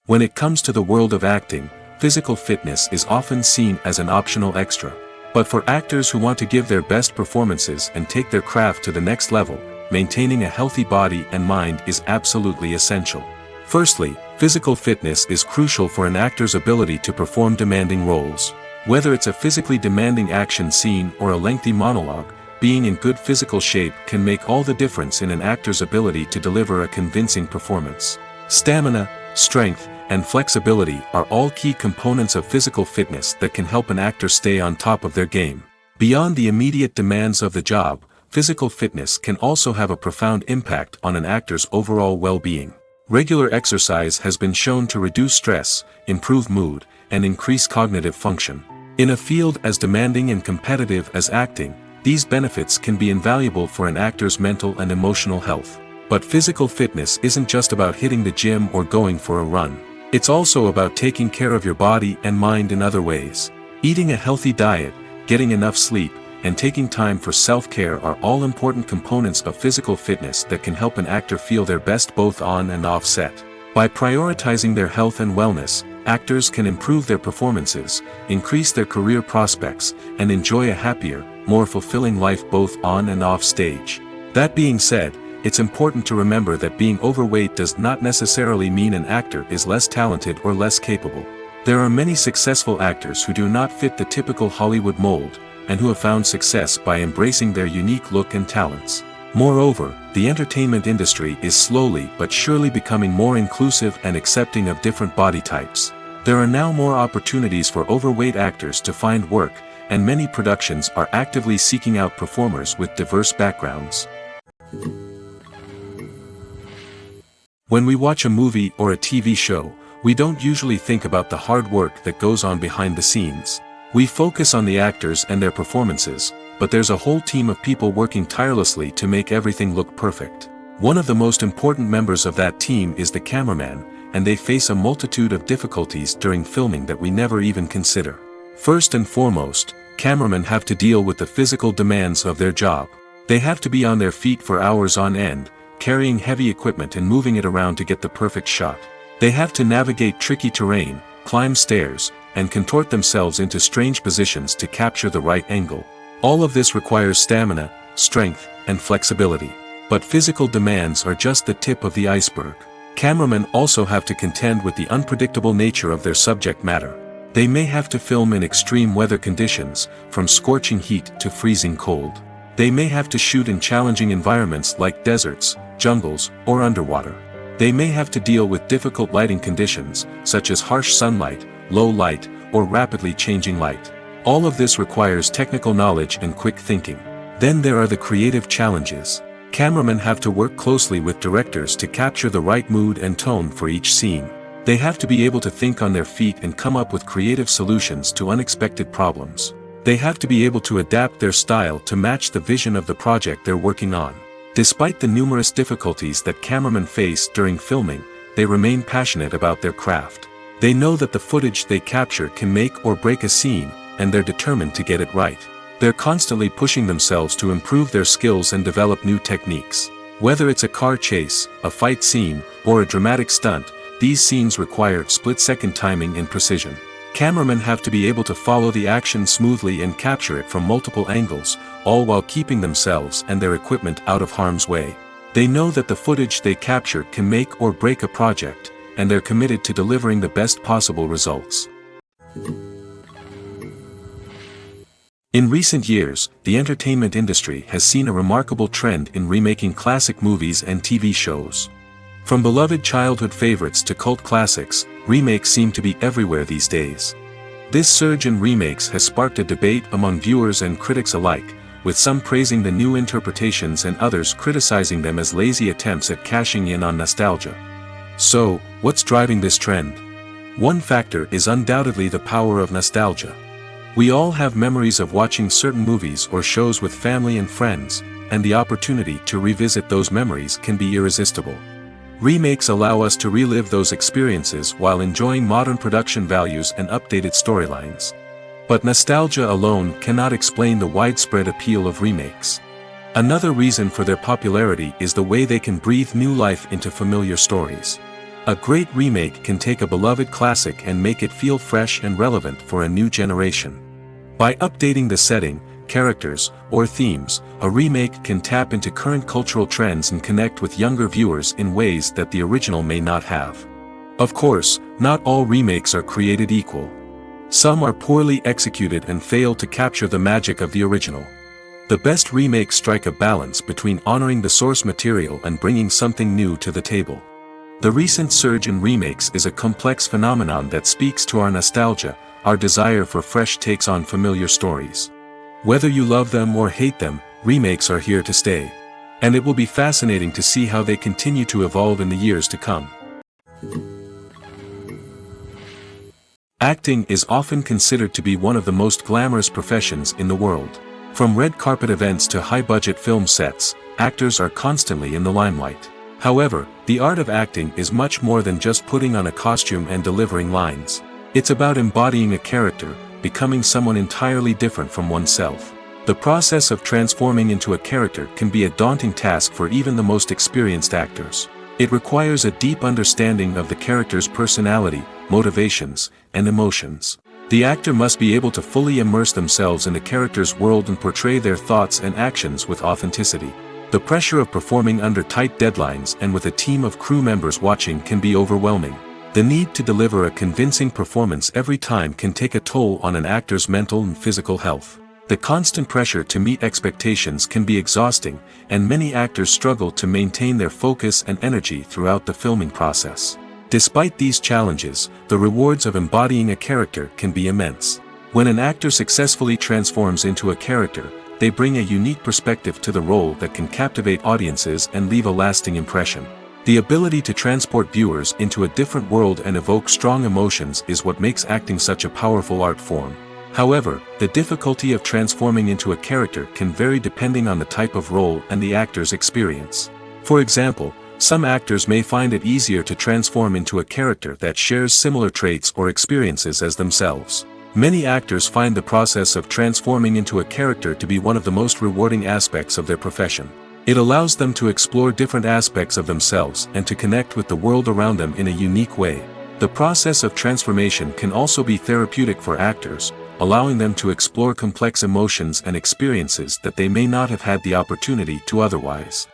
When it comes to the world of acting, physical fitness is often seen as an optional extra. But for actors who want to give their best performances and take their craft to the next level, maintaining a healthy body and mind is absolutely essential. Firstly, physical fitness is crucial for an actor's ability to perform demanding roles. Whether it's a physically demanding action scene or a lengthy monologue, being in good physical shape can make all the difference in an actor's ability to deliver a convincing performance. Stamina, strength, and flexibility are all key components of physical fitness that can help an actor stay on top of their game. Beyond the immediate demands of the job, physical fitness can also have a profound impact on an actor's overall well-being. Regular exercise has been shown to reduce stress, improve mood, and increase cognitive function. In a field as demanding and competitive as acting, these benefits can be invaluable for an actor's mental and emotional health. But physical fitness isn't just about hitting the gym or going for a run. It's also about taking care of your body and mind in other ways. Eating a healthy diet, getting enough sleep, and taking time for self-care are all important components of physical fitness that can help an actor feel their best both on and off set. By prioritizing their health and wellness, actors can improve their performances, increase their career prospects, and enjoy a happier, more fulfilling life both on and off stage. That being said, it's important to remember that being overweight does not necessarily mean an actor is less talented or less capable. There are many successful actors who do not fit the typical Hollywood mold, and who have found success by embracing their unique look and talents. Moreover, the entertainment industry is slowly but surely becoming more inclusive and accepting of different body types. There are now more opportunities for overweight actors to find work, and many productions are actively seeking out performers with diverse backgrounds. When we watch a movie or a TV show, we don't usually think about the hard work that goes on behind the scenes. We focus on the actors and their performances, but there's a whole team of people working tirelessly to make everything look perfect. One of the most important members of that team is the cameraman, and they face a multitude of difficulties during filming that we never even consider. First and foremost, cameramen have to deal with the physical demands of their job. They have to be on their feet for hours on end, carrying heavy equipment and moving it around to get the perfect shot. They have to navigate tricky terrain, climb stairs, and contort themselves into strange positions to capture the right angle. All of this requires stamina, strength, and flexibility. But physical demands are just the tip of the iceberg. Cameramen also have to contend with the unpredictable nature of their subject matter. They may have to film in extreme weather conditions, from scorching heat to freezing cold. They may have to shoot in challenging environments like deserts, jungles, or underwater. They may have to deal with difficult lighting conditions, such as harsh sunlight, low light, or rapidly changing light. All of this requires technical knowledge and quick thinking. Then there are the creative challenges. Cameramen have to work closely with directors to capture the right mood and tone for each scene. They have to be able to think on their feet and come up with creative solutions to unexpected problems. They have to be able to adapt their style to match the vision of the project they're working on. Despite the numerous difficulties that cameramen face during filming, they remain passionate about their craft. They know that the footage they capture can make or break a scene, and they're determined to get it right. They're constantly pushing themselves to improve their skills and develop new techniques. Whether it's a car chase, a fight scene, or a dramatic stunt, these scenes require split-second timing and precision. Cameramen have to be able to follow the action smoothly and capture it from multiple angles, all while keeping themselves and their equipment out of harm's way. They know that the footage they capture can make or break a project, and they're committed to delivering the best possible results. In recent years, the entertainment industry has seen a remarkable trend in remaking classic movies and TV shows. From beloved childhood favorites to cult classics, remakes seem to be everywhere these days. This surge in remakes has sparked a debate among viewers and critics alike, with some praising the new interpretations and others criticizing them as lazy attempts at cashing in on nostalgia. So, what's driving this trend? One factor is undoubtedly the power of nostalgia. We all have memories of watching certain movies or shows with family and friends, and the opportunity to revisit those memories can be irresistible. Remakes allow us to relive those experiences while enjoying modern production values and updated storylines. But nostalgia alone cannot explain the widespread appeal of remakes. Another reason for their popularity is the way they can breathe new life into familiar stories. A great remake can take a beloved classic and make it feel fresh and relevant for a new generation. By updating the setting, characters, or themes, a remake can tap into current cultural trends and connect with younger viewers in ways that the original may not have. Of course, not all remakes are created equal. Some are poorly executed and fail to capture the magic of the original. The best remakes strike a balance between honoring the source material and bringing something new to the table. The recent surge in remakes is a complex phenomenon that speaks to our nostalgia, our desire for fresh takes on familiar stories. Whether you love them or hate them, remakes are here to stay. And it will be fascinating to see how they continue to evolve in the years to come. Acting is often considered to be one of the most glamorous professions in the world. From red carpet events to high-budget film sets, actors are constantly in the limelight. However, the art of acting is much more than just putting on a costume and delivering lines. It's about embodying a character, becoming someone entirely different from oneself. The process of transforming into a character can be a daunting task for even the most experienced actors. It requires a deep understanding of the character's personality, motivations, and emotions. The actor must be able to fully immerse themselves in the character's world and portray their thoughts and actions with authenticity. The pressure of performing under tight deadlines and with a team of crew members watching can be overwhelming. The need to deliver a convincing performance every time can take a toll on an actor's mental and physical health. The constant pressure to meet expectations can be exhausting, and many actors struggle to maintain their focus and energy throughout the filming process. Despite these challenges, the rewards of embodying a character can be immense. When an actor successfully transforms into a character, they bring a unique perspective to the role that can captivate audiences and leave a lasting impression. The ability to transport viewers into a different world and evoke strong emotions is what makes acting such a powerful art form. However, the difficulty of transforming into a character can vary depending on the type of role and the actor's experience. For example, some actors may find it easier to transform into a character that shares similar traits or experiences as themselves. Many actors find the process of transforming into a character to be one of the most rewarding aspects of their profession. It allows them to explore different aspects of themselves and to connect with the world around them in a unique way. The process of transformation can also be therapeutic for actors, allowing them to explore complex emotions and experiences that they may not have had the opportunity to otherwise.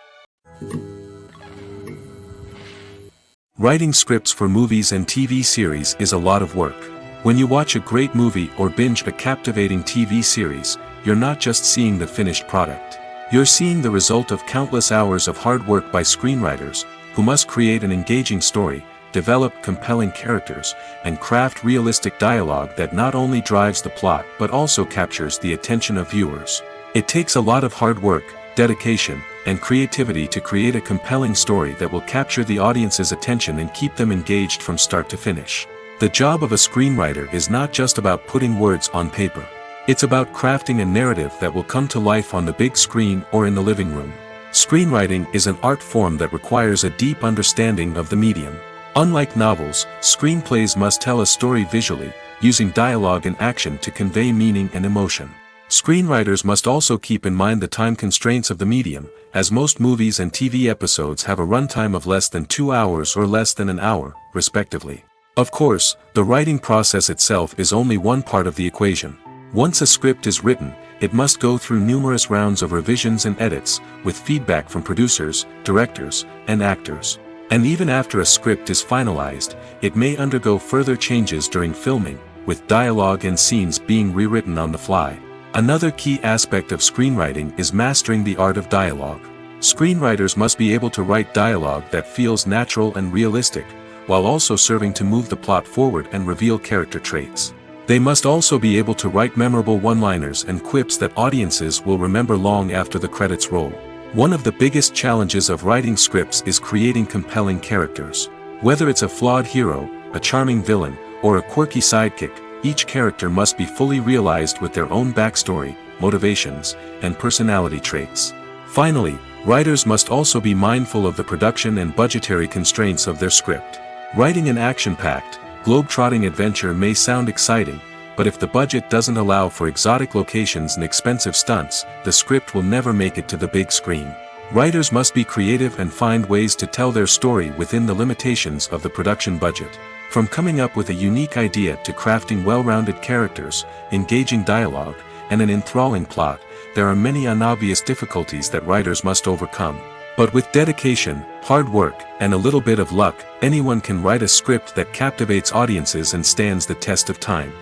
Writing scripts for movies and TV series is a lot of work. When you watch a great movie or binge a captivating TV series, you're not just seeing the finished product. You're seeing the result of countless hours of hard work by screenwriters, who must create an engaging story, develop compelling characters, and craft realistic dialogue that not only drives the plot but also captures the attention of viewers. It takes a lot of hard work, dedication, and creativity to create a compelling story that will capture the audience's attention and keep them engaged from start to finish. The job of a screenwriter is not just about putting words on paper. It's about crafting a narrative that will come to life on the big screen or in the living room. Screenwriting is an art form that requires a deep understanding of the medium. Unlike novels, screenplays must tell a story visually, using dialogue and action to convey meaning and emotion. Screenwriters must also keep in mind the time constraints of the medium, as most movies and TV episodes have a runtime of less than 2 hours or less than an hour, respectively. Of course, the writing process itself is only one part of the equation. Once a script is written, it must go through numerous rounds of revisions and edits, with feedback from producers, directors, and actors. And even after a script is finalized, it may undergo further changes during filming, with dialogue and scenes being rewritten on the fly. Another key aspect of screenwriting is mastering the art of dialogue. Screenwriters must be able to write dialogue that feels natural and realistic, while also serving to move the plot forward and reveal character traits. They must also be able to write memorable one-liners and quips that audiences will remember long after the credits roll. One of the biggest challenges of writing scripts is creating compelling characters. Whether it's a flawed hero, a charming villain, or a quirky sidekick, each character must be fully realized with their own backstory, motivations, and personality traits. Finally, writers must also be mindful of the production and budgetary constraints of their script. Writing an action-packed, globe-trotting adventure may sound exciting, but if the budget doesn't allow for exotic locations and expensive stunts, the script will never make it to the big screen. Writers must be creative and find ways to tell their story within the limitations of the production budget. From coming up with a unique idea to crafting well-rounded characters, engaging dialogue, and an enthralling plot, there are many unobvious difficulties that writers must overcome. But with dedication, hard work, and a little bit of luck, anyone can write a script that captivates audiences and stands the test of time.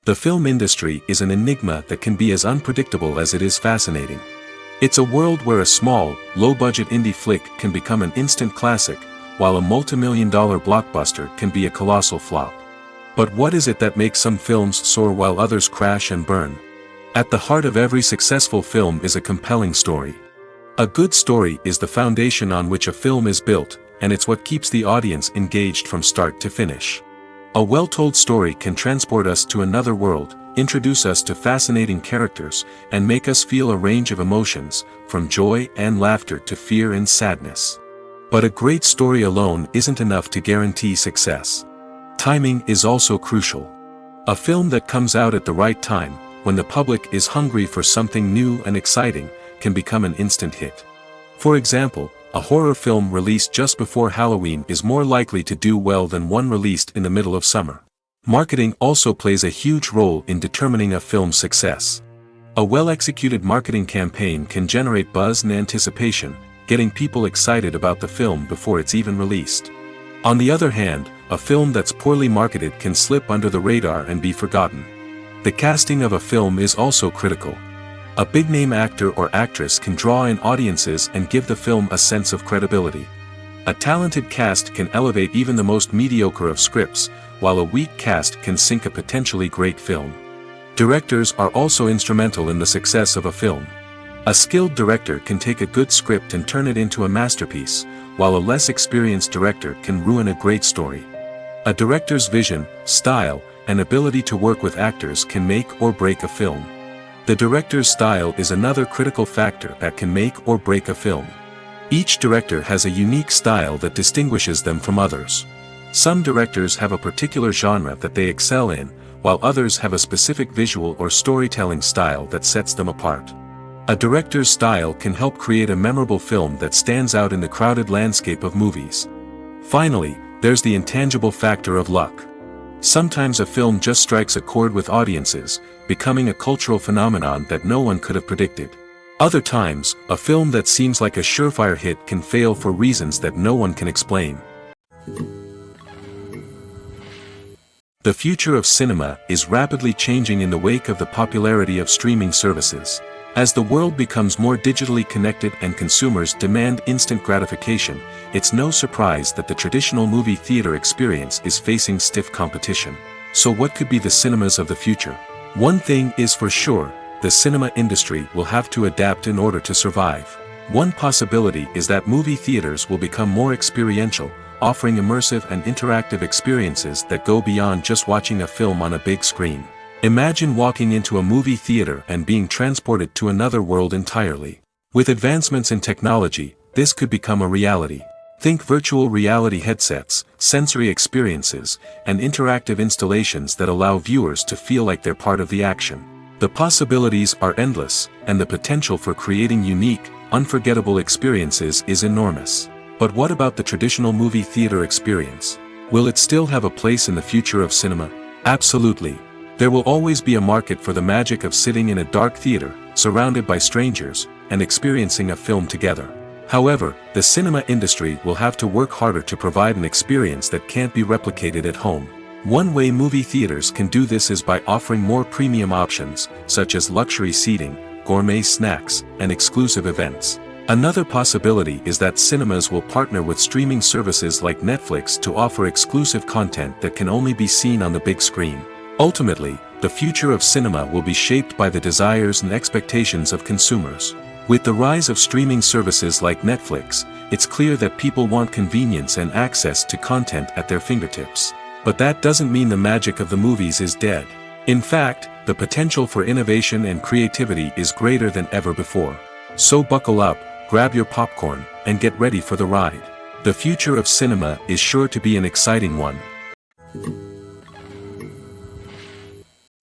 The film industry is an enigma that can be as unpredictable as it is fascinating. It's a world where a small, low-budget indie flick can become an instant classic, while a multi-million-dollar blockbuster can be a colossal flop. But what is it that makes some films soar while others crash and burn? At the heart of every successful film is a compelling story. A good story is the foundation on which a film is built, and it's what keeps the audience engaged from start to finish. A well-told story can transport us to another world, introduce us to fascinating characters, and make us feel a range of emotions, from joy and laughter to fear and sadness. But a great story alone isn't enough to guarantee success. Timing is also crucial. A film that comes out at the right time, when the public is hungry for something new and exciting, can become an instant hit. For example, a horror film released just before Halloween is more likely to do well than one released in the middle of summer. Marketing also plays a huge role in determining a film's success. A well-executed marketing campaign can generate buzz and anticipation, getting people excited about the film before it's even released. On the other hand, a film that's poorly marketed can slip under the radar and be forgotten. The casting of a film is also critical. A big-name actor or actress can draw in audiences and give the film a sense of credibility. A talented cast can elevate even the most mediocre of scripts, while a weak cast can sink a potentially great film. Directors are also instrumental in the success of a film. A skilled director can take a good script and turn it into a masterpiece, while a less experienced director can ruin a great story. A director's vision, style, and ability to work with actors can make or break a film. The director's style is another critical factor that can make or break a film. Each director has a unique style that distinguishes them from others. Some directors have a particular genre that they excel in, while others have a specific visual or storytelling style that sets them apart. A director's style can help create a memorable film that stands out in the crowded landscape of movies. Finally, there's the intangible factor of luck. Sometimes a film just strikes a chord with audiences, becoming a cultural phenomenon that no one could have predicted. Other times, a film that seems like a surefire hit can fail for reasons that no one can explain. The future of cinema is rapidly changing in the wake of the popularity of streaming services. As the world becomes more digitally connected and consumers demand instant gratification, it's no surprise that the traditional movie theater experience is facing stiff competition. So what could be the cinemas of the future? One thing is for sure, the cinema industry will have to adapt in order to survive. One possibility is that movie theaters will become more experiential, offering immersive and interactive experiences that go beyond just watching a film on a big screen. Imagine walking into a movie theater and being transported to another world entirely. With advancements in technology, this could become a reality. Think virtual reality headsets, sensory experiences, and interactive installations that allow viewers to feel like they're part of the action. The possibilities are endless, and the potential for creating unique, unforgettable experiences is enormous. But what about the traditional movie theater experience? Will it still have a place in the future of cinema? Absolutely. There will always be a market for the magic of sitting in a dark theater, surrounded by strangers, and experiencing a film together. However, the cinema industry will have to work harder to provide an experience that can't be replicated at home. One way movie theaters can do this is by offering more premium options, such as luxury seating, gourmet snacks, and exclusive events. Another possibility is that cinemas will partner with streaming services like Netflix to offer exclusive content that can only be seen on the big screen. Ultimately, the future of cinema will be shaped by the desires and expectations of consumers. With the rise of streaming services like Netflix, it's clear that people want convenience and access to content at their fingertips. But that doesn't mean the magic of the movies is dead. In fact, the potential for innovation and creativity is greater than ever before. So buckle up, grab your popcorn, and get ready for the ride. The future of cinema is sure to be an exciting one.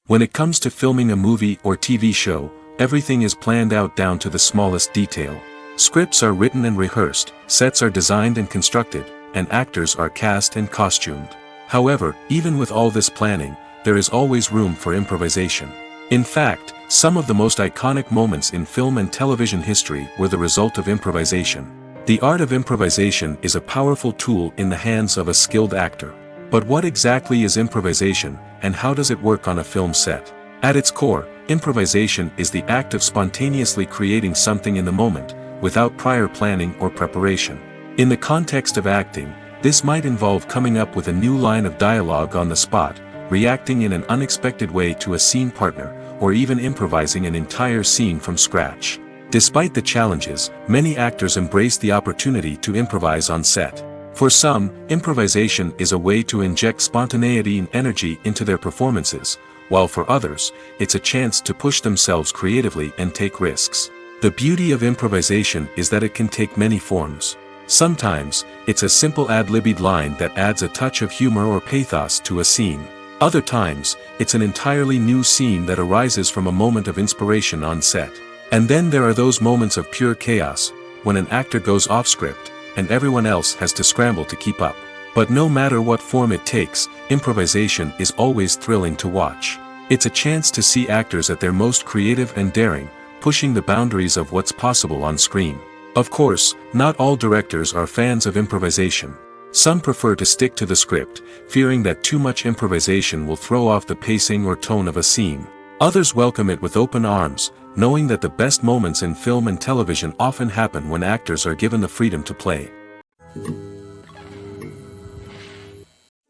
When it comes to filming a movie or TV show, everything is planned out down to the smallest detail. Scripts are written and rehearsed, sets are designed and constructed, and actors are cast and costumed. However, even with all this planning, there is always room for improvisation. In fact, some of the most iconic moments in film and television history were the result of improvisation. The art of improvisation is a powerful tool in the hands of a skilled actor. But what exactly is improvisation, and how does it work on a film set? At its core, improvisation is the act of spontaneously creating something in the moment, without prior planning or preparation. In the context of acting, this might involve coming up with a new line of dialogue on the spot, reacting in an unexpected way to a scene partner, or even improvising an entire scene from scratch. Despite the challenges, many actors embrace the opportunity to improvise on set. For some, improvisation is a way to inject spontaneity and energy into their performances, while for others, it's a chance to push themselves creatively and take risks. The beauty of improvisation is that it can take many forms. Sometimes, it's a simple ad-libbed line that adds a touch of humor or pathos to a scene. Other times, it's an entirely new scene that arises from a moment of inspiration on set. And then there are those moments of pure chaos, when an actor goes off script, and everyone else has to scramble to keep up. But no matter what form it takes, improvisation is always thrilling to watch. It's a chance to see actors at their most creative and daring, pushing the boundaries of what's possible on screen. Of course, not all directors are fans of improvisation. Some prefer to stick to the script, fearing that too much improvisation will throw off the pacing or tone of a scene. Others welcome it with open arms, knowing that the best moments in film and television often happen when actors are given the freedom to play.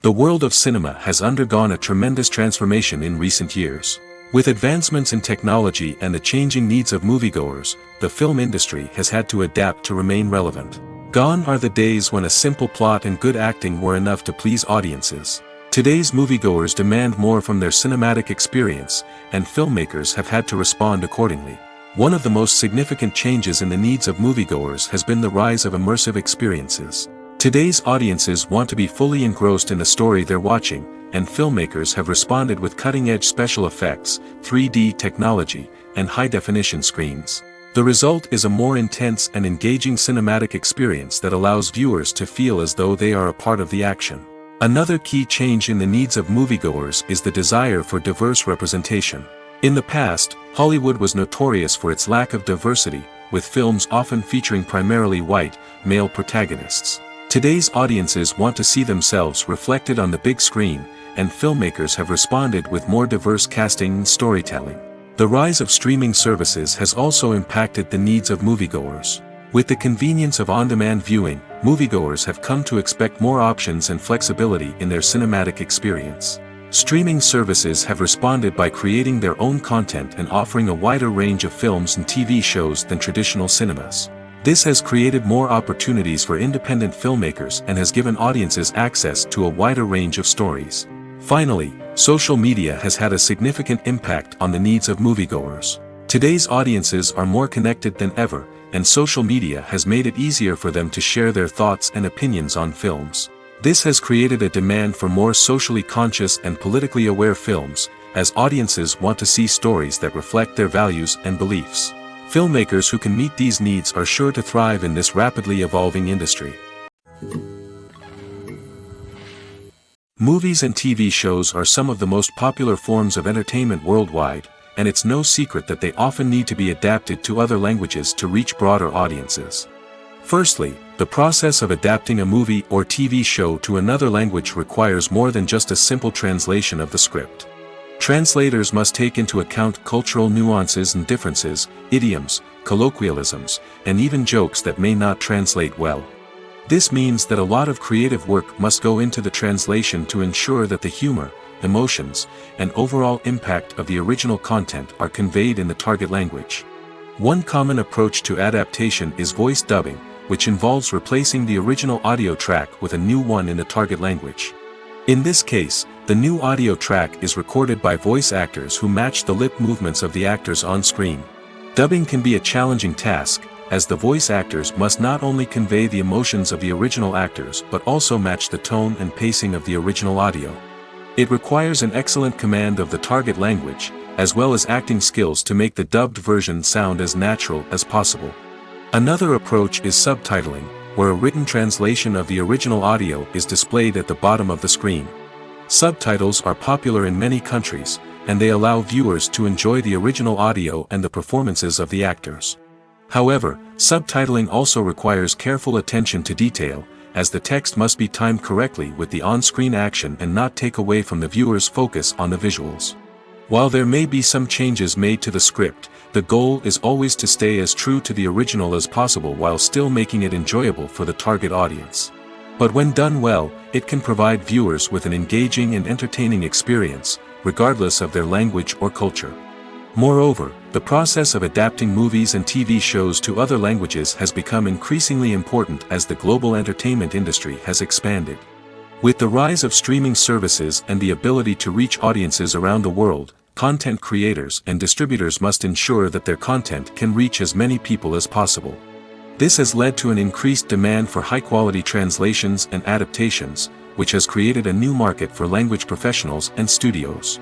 The world of cinema has undergone a tremendous transformation in recent years. With advancements in technology and the changing needs of moviegoers, the film industry has had to adapt to remain relevant. Gone are the days when a simple plot and good acting were enough to please audiences. Today's moviegoers demand more from their cinematic experience, and filmmakers have had to respond accordingly. One of the most significant changes in the needs of moviegoers has been the rise of immersive experiences. Today's audiences want to be fully engrossed in the story they're watching, and filmmakers have responded with cutting-edge special effects, 3D technology, and high-definition screens. The result is a more intense and engaging cinematic experience that allows viewers to feel as though they are a part of the action. Another key change in the needs of moviegoers is the desire for diverse representation. In the past, Hollywood was notorious for its lack of diversity, with films often featuring primarily white, male protagonists. Today's audiences want to see themselves reflected on the big screen, and filmmakers have responded with more diverse casting and storytelling. The rise of streaming services has also impacted the needs of moviegoers. With the convenience of on-demand viewing, moviegoers have come to expect more options and flexibility in their cinematic experience. Streaming services have responded by creating their own content and offering a wider range of films and TV shows than traditional cinemas. This has created more opportunities for independent filmmakers and has given audiences access to a wider range of stories. Finally, social media has had a significant impact on the needs of moviegoers. Today's audiences are more connected than ever, and social media has made it easier for them to share their thoughts and opinions on films. This has created a demand for more socially conscious and politically aware films, as audiences want to see stories that reflect their values and beliefs. Filmmakers who can meet these needs are sure to thrive in this rapidly evolving industry. Movies and TV shows are some of the most popular forms of entertainment worldwide, and it's no secret that they often need to be adapted to other languages to reach broader audiences. Firstly, the process of adapting a movie or TV show to another language requires more than just a simple translation of the script. Translators must take into account cultural nuances and differences, idioms, colloquialisms, and even jokes that may not translate well. This means that a lot of creative work must go into the translation to ensure that the humor, emotions, and overall impact of the original content are conveyed in the target language. One common approach to adaptation is voice dubbing, which involves replacing the original audio track with a new one in the target language. In this case, the new audio track is recorded by voice actors who match the lip movements of the actors on screen. Dubbing can be a challenging task, as the voice actors must not only convey the emotions of the original actors but also match the tone and pacing of the original audio. It requires an excellent command of the target language, as well as acting skills to make the dubbed version sound as natural as possible. Another approach is subtitling, where a written translation of the original audio is displayed at the bottom of the screen. Subtitles are popular in many countries, and they allow viewers to enjoy the original audio and the performances of the actors. However, subtitling also requires careful attention to detail, as the text must be timed correctly with the on-screen action and not take away from the viewer's focus on the visuals. While there may be some changes made to the script, the goal is always to stay as true to the original as possible while still making it enjoyable for the target audience. But when done well, it can provide viewers with an engaging and entertaining experience, regardless of their language or culture. Moreover, the process of adapting movies and TV shows to other languages has become increasingly important as the global entertainment industry has expanded. With the rise of streaming services and the ability to reach audiences around the world, content creators and distributors must ensure that their content can reach as many people as possible. This has led to an increased demand for high-quality translations and adaptations, which has created a new market for language professionals and studios.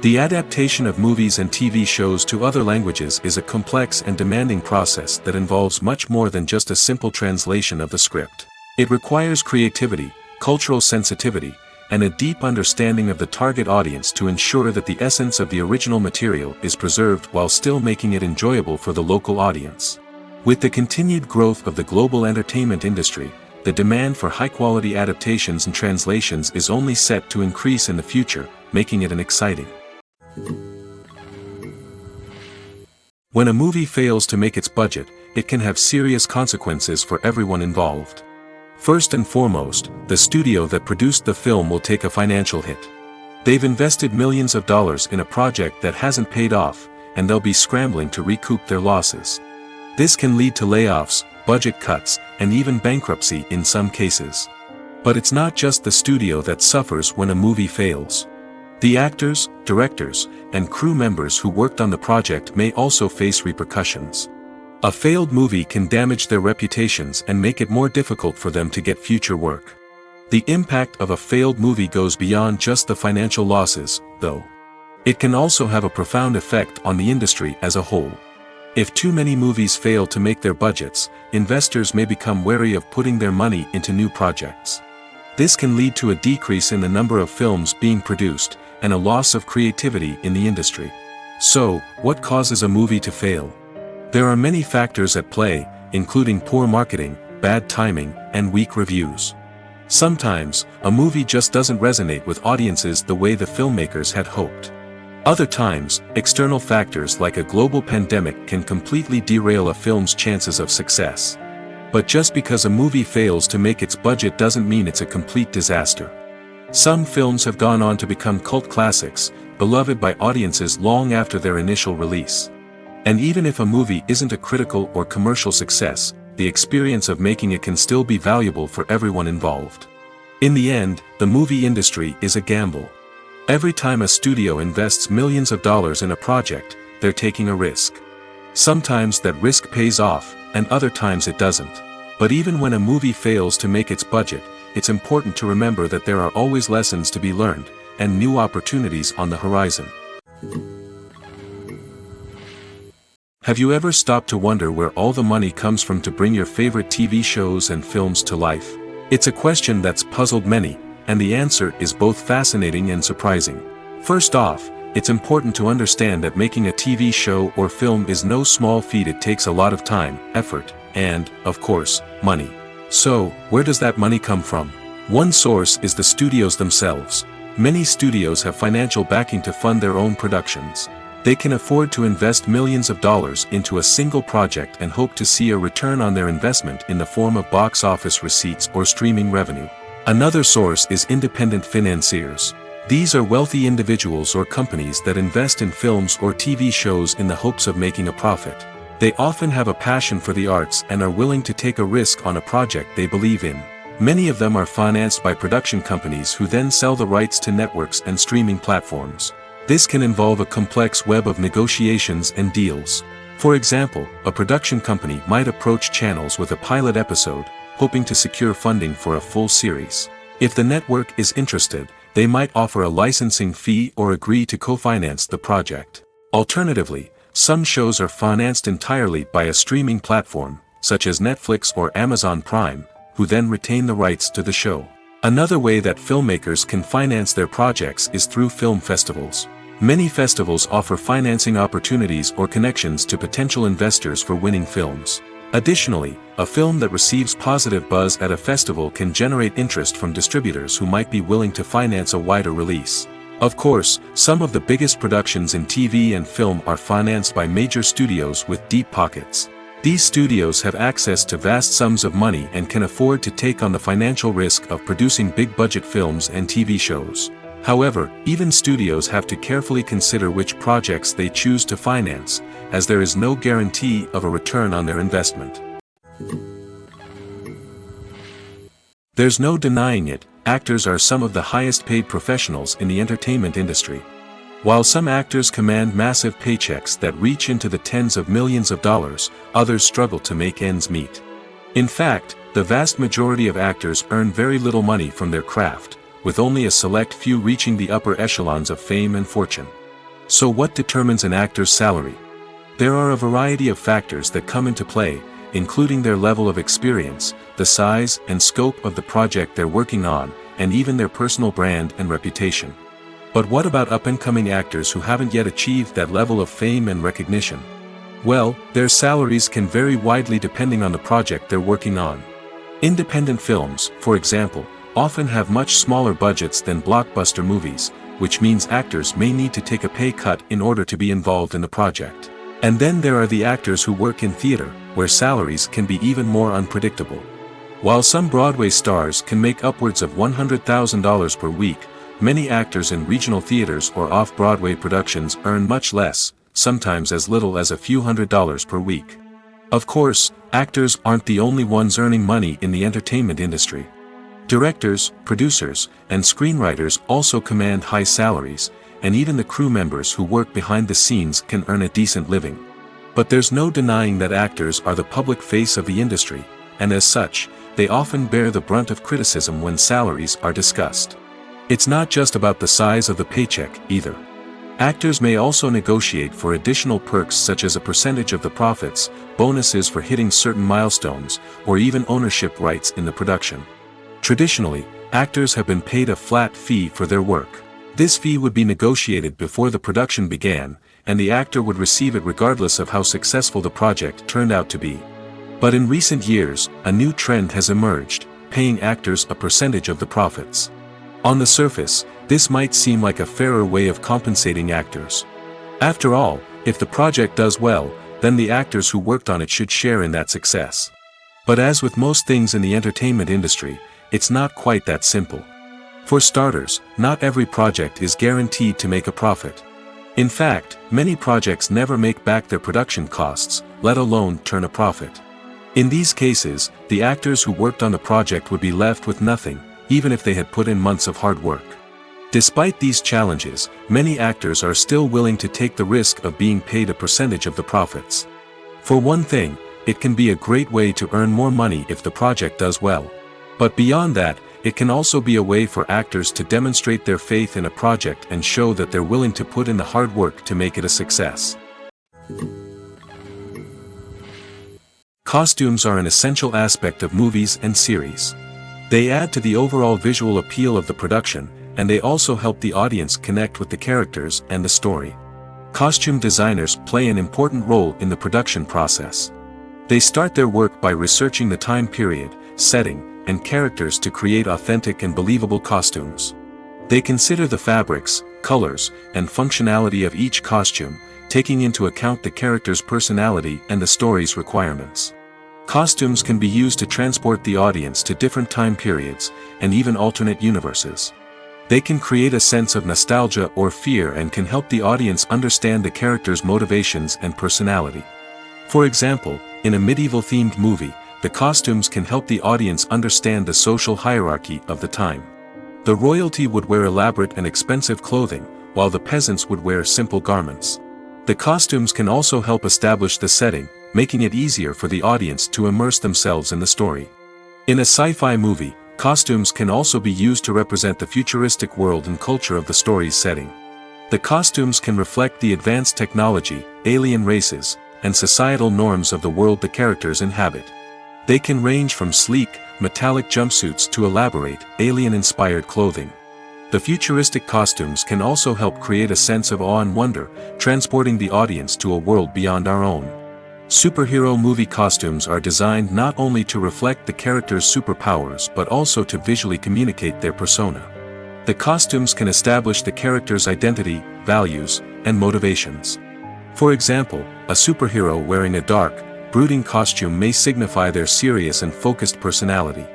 The adaptation of movies and TV shows to other languages is a complex and demanding process that involves much more than just a simple translation of the script. It requires creativity, cultural sensitivity, and a deep understanding of the target audience to ensure that the essence of the original material is preserved while still making it enjoyable for the local audience. With the continued growth of the global entertainment industry, the demand for high-quality adaptations and translations is only set to increase in the future, making it an exciting. When a movie fails to make its budget, it can have serious consequences for everyone involved. First and foremost, the studio that produced the film will take a financial hit. They've invested millions of dollars in a project that hasn't paid off, and they'll be scrambling to recoup their losses. This can lead to layoffs, budget cuts, and even bankruptcy in some cases. But it's not just the studio that suffers when a movie fails. The actors, directors, and crew members who worked on the project may also face repercussions. A failed movie can damage their reputations and make it more difficult for them to get future work. The impact of a failed movie goes beyond just the financial losses, though. It can also have a profound effect on the industry as a whole. If too many movies fail to make their budgets, investors may become wary of putting their money into new projects. This can lead to a decrease in the number of films being produced, and a loss of creativity in the industry. So, what causes a movie to fail? There are many factors at play, including poor marketing, bad timing, and weak reviews. Sometimes, a movie just doesn't resonate with audiences the way the filmmakers had hoped. Other times, external factors like a global pandemic can completely derail a film's chances of success. But just because a movie fails to make its budget doesn't mean it's a complete disaster. Some films have gone on to become cult classics, beloved by audiences long after their initial release. And even if a movie isn't a critical or commercial success, the experience of making it can still be valuable for everyone involved. In the end, the movie industry is a gamble. Every time a studio invests millions of dollars in a project, they're taking a risk. Sometimes that risk pays off, and other times it doesn't. But even when a movie fails to make its budget, it's important to remember that there are always lessons to be learned, and new opportunities on the horizon. Have you ever stopped to wonder where all the money comes from to bring your favorite TV shows and films to life? It's a question that's puzzled many, and the answer is both fascinating and surprising. First off, it's important to understand that making a TV show or film is no small feat. It takes a lot of time, effort, and, of course, money. So, where does that money come from? One source is the studios themselves. Many studios have financial backing to fund their own productions. They can afford to invest millions of dollars into a single project and hope to see a return on their investment in the form of box office receipts or streaming revenue. Another source is independent financiers. These are wealthy individuals or companies that invest in films or TV shows in the hopes of making a profit. They often have a passion for the arts and are willing to take a risk on a project they believe in. Many of them are financed by production companies who then sell the rights to networks and streaming platforms. This can involve a complex web of negotiations and deals. For example, a production company might approach channels with a pilot episode, hoping to secure funding for a full series. If the network is interested, they might offer a licensing fee or agree to co-finance the project. Alternatively, some shows are financed entirely by a streaming platform, such as Netflix or Amazon Prime, who then retain the rights to the show. Another way that filmmakers can finance their projects is through film festivals. Many festivals offer financing opportunities or connections to potential investors for winning films. Additionally, a film that receives positive buzz at a festival can generate interest from distributors who might be willing to finance a wider release. Of course, some of the biggest productions in TV and film are financed by major studios with deep pockets. These studios have access to vast sums of money and can afford to take on the financial risk of producing big-budget films and TV shows. However, even studios have to carefully consider which projects they choose to finance, as there is no guarantee of a return on their investment. There's no denying it, actors are some of the highest-paid professionals in the entertainment industry. While some actors command massive paychecks that reach into the tens of millions of dollars, others struggle to make ends meet. In fact, the vast majority of actors earn very little money from their craft, with only a select few reaching the upper echelons of fame and fortune. So what determines an actor's salary? There are a variety of factors that come into play, including their level of experience, the size and scope of the project they're working on, and even their personal brand and reputation. But what about up-and-coming actors who haven't yet achieved that level of fame and recognition? Well, their salaries can vary widely depending on the project they're working on. Independent films, for example, often have much smaller budgets than blockbuster movies, which means actors may need to take a pay cut in order to be involved in the project. And then there are the actors who work in theater, where salaries can be even more unpredictable. While some Broadway stars can make upwards of $100,000 per week, many actors in regional theaters or off-Broadway productions earn much less, sometimes as little as a few $100s per week. Of course, actors aren't the only ones earning money in the entertainment industry. Directors, producers, and screenwriters also command high salaries, and even the crew members who work behind the scenes can earn a decent living. But there's no denying that actors are the public face of the industry, and as such, they often bear the brunt of criticism when salaries are discussed. It's not just about the size of the paycheck, either. Actors may also negotiate for additional perks such as a percentage of the profits, bonuses for hitting certain milestones, or even ownership rights in the production. Traditionally, actors have been paid a flat fee for their work. This fee would be negotiated before the production began, and the actor would receive it regardless of how successful the project turned out to be. But in recent years, a new trend has emerged, paying actors a percentage of the profits. On the surface, this might seem like a fairer way of compensating actors. After all, if the project does well, then the actors who worked on it should share in that success. But as with most things in the entertainment industry, it's not quite that simple. For starters, not every project is guaranteed to make a profit. In fact, many projects never make back their production costs, let alone turn a profit. In these cases, the actors who worked on the project would be left with nothing, even if they had put in months of hard work. Despite these challenges, many actors are still willing to take the risk of being paid a percentage of the profits. For one thing, it can be a great way to earn more money if the project does well. But beyond that, it can also be a way for actors to demonstrate their faith in a project and show that they're willing to put in the hard work to make it a success. Costumes are an essential aspect of movies and series. They add to the overall visual appeal of the production, and they also help the audience connect with the characters and the story. Costume designers play an important role in the production process. They start their work by researching the time period, setting, and characters to create authentic and believable costumes. They consider the fabrics, colors, and functionality of each costume, taking into account the character's personality and the story's requirements. Costumes can be used to transport the audience to different time periods, and even alternate universes. They can create a sense of nostalgia or fear and can help the audience understand the character's motivations and personality. For example, in a medieval-themed movie, the costumes can help the audience understand the social hierarchy of the time. The royalty would wear elaborate and expensive clothing, while the peasants would wear simple garments. The costumes can also help establish the setting, making it easier for the audience to immerse themselves in the story. In a sci-fi movie, costumes can also be used to represent the futuristic world and culture of the story's setting. The costumes can reflect the advanced technology, alien races, and societal norms of the world the characters inhabit. They can range from sleek, metallic jumpsuits to elaborate, alien-inspired clothing. The futuristic costumes can also help create a sense of awe and wonder, transporting the audience to a world beyond our own. Superhero movie costumes are designed not only to reflect the character's superpowers but also to visually communicate their persona. The costumes can establish the character's identity, values, and motivations. For example, a superhero wearing a dark, brooding costume may signify their serious and focused personality.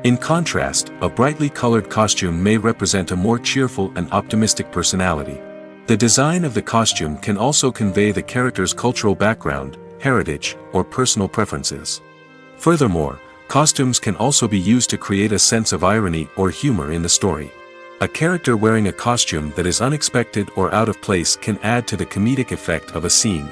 In contrast, a brightly colored costume may represent a more cheerful and optimistic personality. The design of the costume can also convey the character's cultural background, heritage, or personal preferences. Furthermore, costumes can also be used to create a sense of irony or humor in the story. A character wearing a costume that is unexpected or out of place can add to the comedic effect of a scene.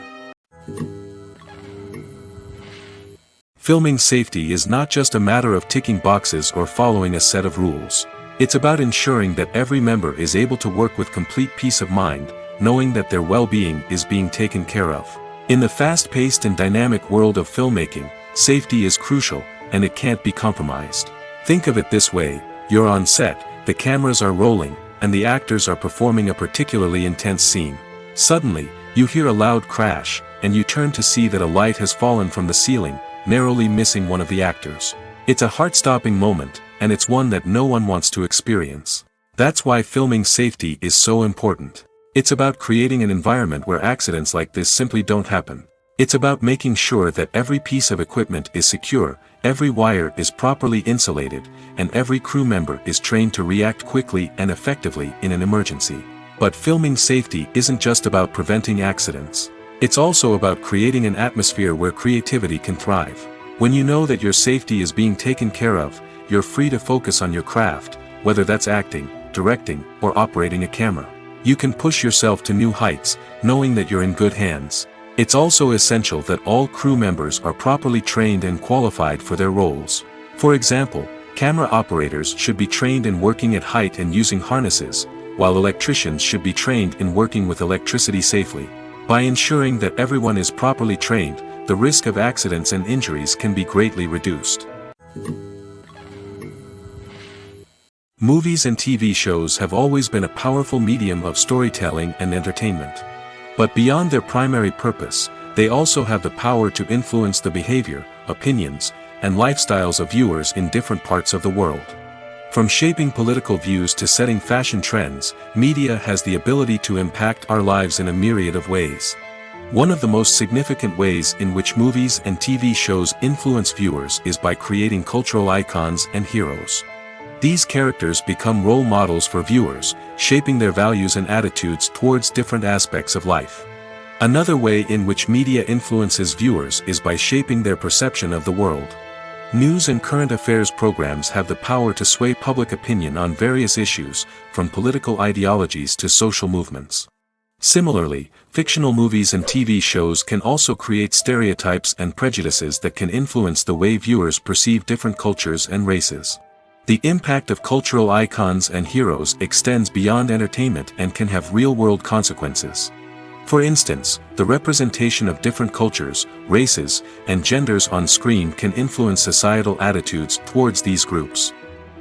Filming safety is not just a matter of ticking boxes or following a set of rules. It's about ensuring that every member is able to work with complete peace of mind, knowing that their well-being is being taken care of. In the fast-paced and dynamic world of filmmaking, safety is crucial, and it can't be compromised. Think of it this way: you're on set, the cameras are rolling, and the actors are performing a particularly intense scene. Suddenly, you hear a loud crash, and you turn to see that a light has fallen from the ceiling, narrowly missing one of the actors. It's a heart-stopping moment, and it's one that no one wants to experience. That's why filming safety is so important. It's about creating an environment where accidents like this simply don't happen. It's about making sure that every piece of equipment is secure, every wire is properly insulated, and every crew member is trained to react quickly and effectively in an emergency. But filming safety isn't just about preventing accidents. It's also about creating an atmosphere where creativity can thrive. When you know that your safety is being taken care of, you're free to focus on your craft, whether that's acting, directing, or operating a camera. You can push yourself to new heights, knowing that you're in good hands. It's also essential that all crew members are properly trained and qualified for their roles. For example, camera operators should be trained in working at height and using harnesses, while electricians should be trained in working with electricity safely. By ensuring that everyone is properly trained, the risk of accidents and injuries can be greatly reduced. Movies and TV shows have always been a powerful medium of storytelling and entertainment. But beyond their primary purpose, they also have the power to influence the behavior, opinions, and lifestyles of viewers in different parts of the world. From shaping political views to setting fashion trends, media has the ability to impact our lives in a myriad of ways. One of the most significant ways in which movies and TV shows influence viewers is by creating cultural icons and heroes. These characters become role models for viewers, shaping their values and attitudes towards different aspects of life. Another way in which media influences viewers is by shaping their perception of the world. News and current affairs programs have the power to sway public opinion on various issues, from political ideologies to social movements. Similarly, fictional movies and TV shows can also create stereotypes and prejudices that can influence the way viewers perceive different cultures and races. The impact of cultural icons and heroes extends beyond entertainment and can have real-world consequences. For instance, the representation of different cultures, races, and genders on screen can influence societal attitudes towards these groups.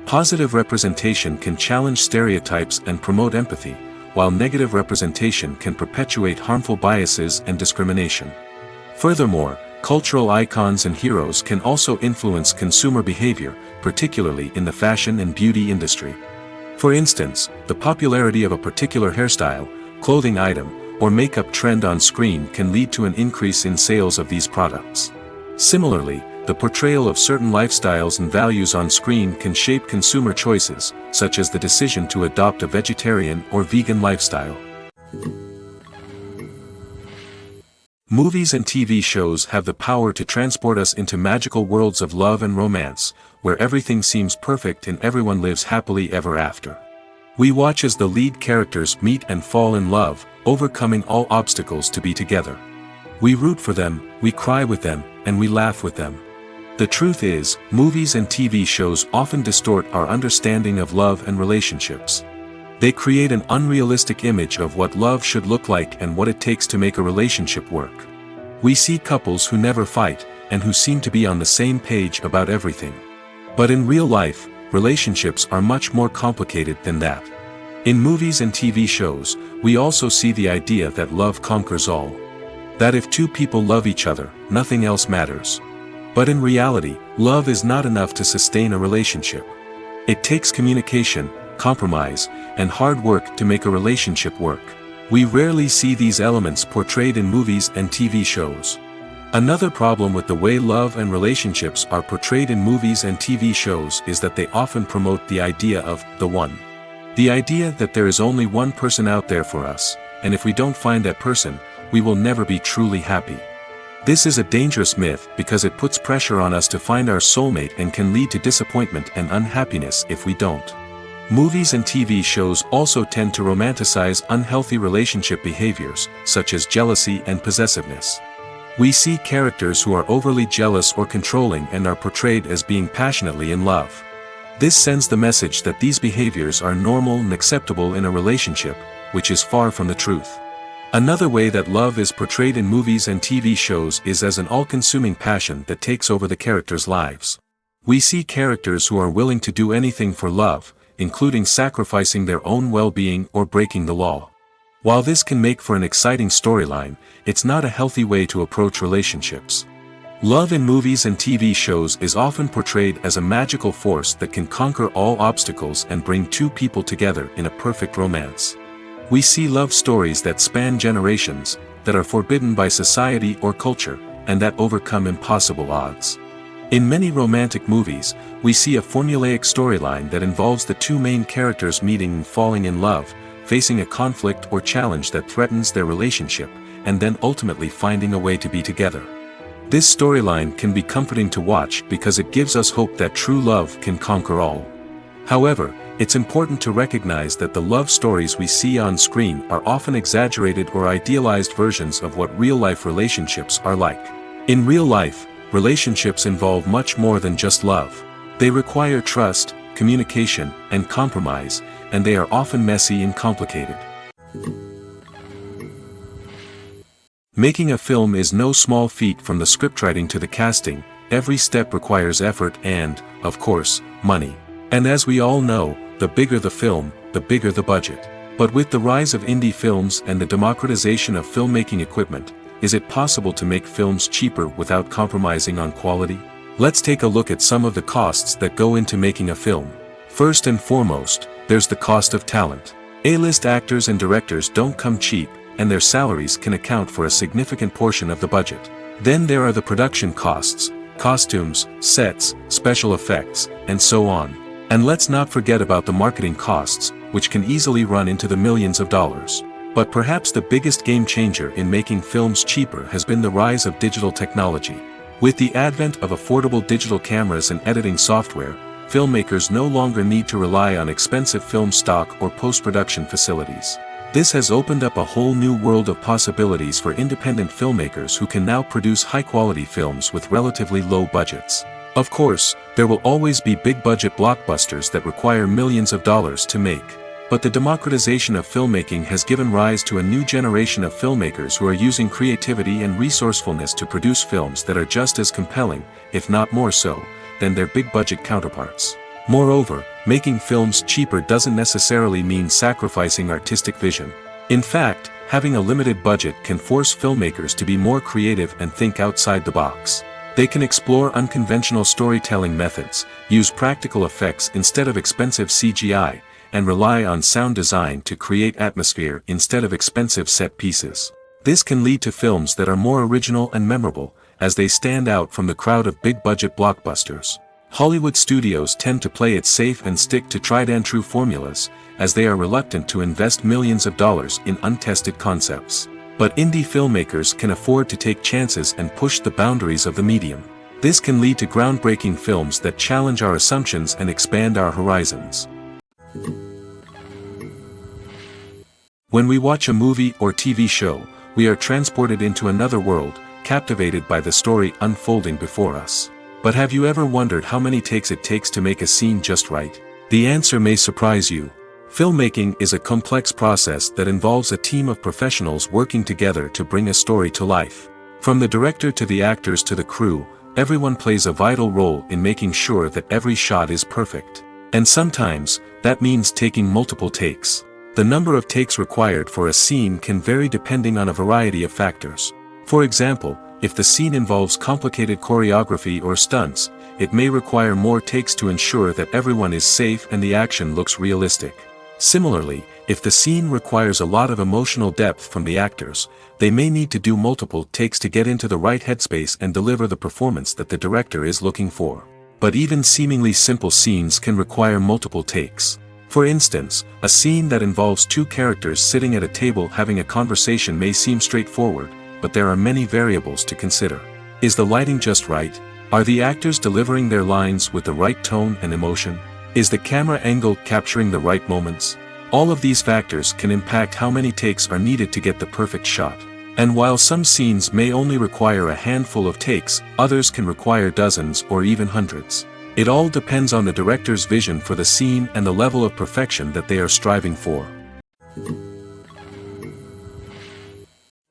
Positive representation can challenge stereotypes and promote empathy, while negative representation can perpetuate harmful biases and discrimination. Furthermore, cultural icons and heroes can also influence consumer behavior, particularly in the fashion and beauty industry. For instance, the popularity of a particular hairstyle, clothing item, or makeup trend on screen can lead to an increase in sales of these products. Similarly, the portrayal of certain lifestyles and values on screen can shape consumer choices, such as the decision to adopt a vegetarian or vegan lifestyle. Movies and TV shows have the power to transport us into magical worlds of love and romance, where everything seems perfect and everyone lives happily ever after. We watch as the lead characters meet and fall in love, overcoming all obstacles to be together. We root for them, we cry with them, and we laugh with them. The truth is, movies and TV shows often distort our understanding of love and relationships. They create an unrealistic image of what love should look like and what it takes to make a relationship work. We see couples who never fight, and who seem to be on the same page about everything. But in real life, relationships are much more complicated than that. In movies and TV shows, we also see the idea that love conquers all. That if two people love each other, nothing else matters. But in reality, love is not enough to sustain a relationship. It takes communication, compromise, and hard work to make a relationship work. We rarely see these elements portrayed in movies and TV shows. Another problem with the way love and relationships are portrayed in movies and TV shows is that they often promote the idea of the one. The idea that there is only one person out there for us, and if we don't find that person, we will never be truly happy. This is a dangerous myth because it puts pressure on us to find our soulmate and can lead to disappointment and unhappiness if we don't. Movies and TV shows also tend to romanticize unhealthy relationship behaviors, such as jealousy and possessiveness. We see characters who are overly jealous or controlling and are portrayed as being passionately in love. This sends the message that these behaviors are normal and acceptable in a relationship, which is far from the truth. Another way that love is portrayed in movies and TV shows is as an all-consuming passion that takes over the characters' lives. We see characters who are willing to do anything for love, including sacrificing their own well-being or breaking the law. While this can make for an exciting storyline, it's not a healthy way to approach relationships. Love in movies and TV shows is often portrayed as a magical force that can conquer all obstacles and bring two people together in a perfect romance. We see love stories that span generations, that are forbidden by society or culture, and that overcome impossible odds. In many romantic movies, we see a formulaic storyline that involves the two main characters meeting and falling in love, facing a conflict or challenge that threatens their relationship, and then ultimately finding a way to be together. This storyline can be comforting to watch because it gives us hope that true love can conquer all. However, it's important to recognize that the love stories we see on screen are often exaggerated or idealized versions of what real-life relationships are like. In real life, relationships involve much more than just love. They require trust, communication, and compromise, and they are often messy and complicated. Making a film is no small feat. From the scriptwriting to the casting, every step requires effort and, of course, money. And as we all know, the bigger the film, the bigger the budget. But with the rise of indie films and the democratization of filmmaking equipment, is it possible to make films cheaper without compromising on quality? Let's take a look at some of the costs that go into making a film. First and foremost, there's the cost of talent. A-list actors and directors don't come cheap, and their salaries can account for a significant portion of the budget. Then there are the production costs, costumes, sets, special effects, and so on. And let's not forget about the marketing costs, which can easily run into the millions of dollars. But perhaps the biggest game changer in making films cheaper has been the rise of digital technology. With the advent of affordable digital cameras and editing software, filmmakers no longer need to rely on expensive film stock or post-production facilities. This has opened up a whole new world of possibilities for independent filmmakers who can now produce high-quality films with relatively low budgets. Of course, there will always be big-budget blockbusters that require millions of dollars to make. But the democratization of filmmaking has given rise to a new generation of filmmakers who are using creativity and resourcefulness to produce films that are just as compelling, if not more so, than their big-budget counterparts. Moreover, making films cheaper doesn't necessarily mean sacrificing artistic vision. In fact, having a limited budget can force filmmakers to be more creative and think outside the box. They can explore unconventional storytelling methods, use practical effects instead of expensive CGI, and rely on sound design to create atmosphere instead of expensive set pieces. This can lead to films that are more original and memorable, as they stand out from the crowd of big-budget blockbusters. Hollywood studios tend to play it safe and stick to tried-and-true formulas, as they are reluctant to invest millions of dollars in untested concepts. But indie filmmakers can afford to take chances and push the boundaries of the medium. This can lead to groundbreaking films that challenge our assumptions and expand our horizons. When we watch a movie or TV show, we are transported into another world, captivated by the story unfolding before us. But have you ever wondered how many takes it takes to make a scene just right? The answer may surprise you. Filmmaking is a complex process that involves a team of professionals working together to bring a story to life. From the director to the actors to the crew, everyone plays a vital role in making sure that every shot is perfect. And sometimes, that means taking multiple takes. The number of takes required for a scene can vary depending on a variety of factors. For example, if the scene involves complicated choreography or stunts, it may require more takes to ensure that everyone is safe and the action looks realistic. Similarly, if the scene requires a lot of emotional depth from the actors, they may need to do multiple takes to get into the right headspace and deliver the performance that the director is looking for. But even seemingly simple scenes can require multiple takes. For instance, a scene that involves two characters sitting at a table having a conversation may seem straightforward, but there are many variables to consider. Is the lighting just right? Are the actors delivering their lines with the right tone and emotion? Is the camera angle capturing the right moments? All of these factors can impact how many takes are needed to get the perfect shot. And while some scenes may only require a handful of takes, others can require dozens or even hundreds. It all depends on the director's vision for the scene and the level of perfection that they are striving for.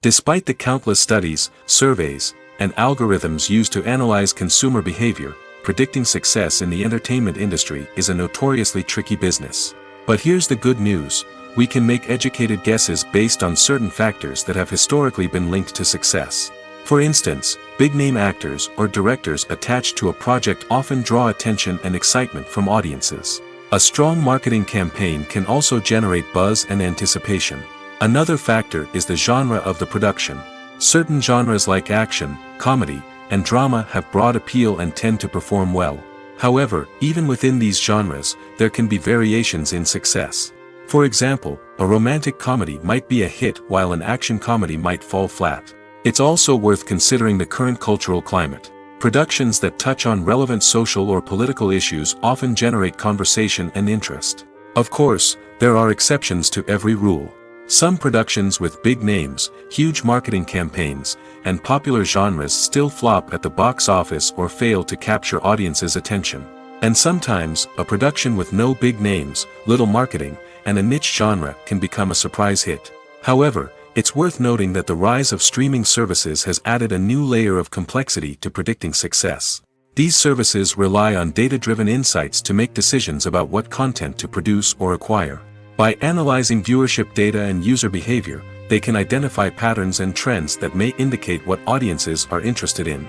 Despite the countless studies, surveys, and algorithms used to analyze consumer behavior, predicting success in the entertainment industry is a notoriously tricky business. But here's the good news: we can make educated guesses based on certain factors that have historically been linked to success. For instance, big-name actors or directors attached to a project often draw attention and excitement from audiences. A strong marketing campaign can also generate buzz and anticipation. Another factor is the genre of the production. Certain genres like action, comedy, and drama have broad appeal and tend to perform well. However, even within these genres, there can be variations in success. For example, a romantic comedy might be a hit while an action comedy might fall flat. It's also worth considering the current cultural climate. Productions that touch on relevant social or political issues often generate conversation and interest. Of course, there are exceptions to every rule. Some productions with big names, huge marketing campaigns, and popular genres still flop at the box office or fail to capture audiences' attention. And sometimes, a production with no big names, little marketing, and a niche genre can become a surprise hit. However, it's worth noting that the rise of streaming services has added a new layer of complexity to predicting success. These services rely on data-driven insights to make decisions about what content to produce or acquire. By analyzing viewership data and user behavior, they can identify patterns and trends that may indicate what audiences are interested in.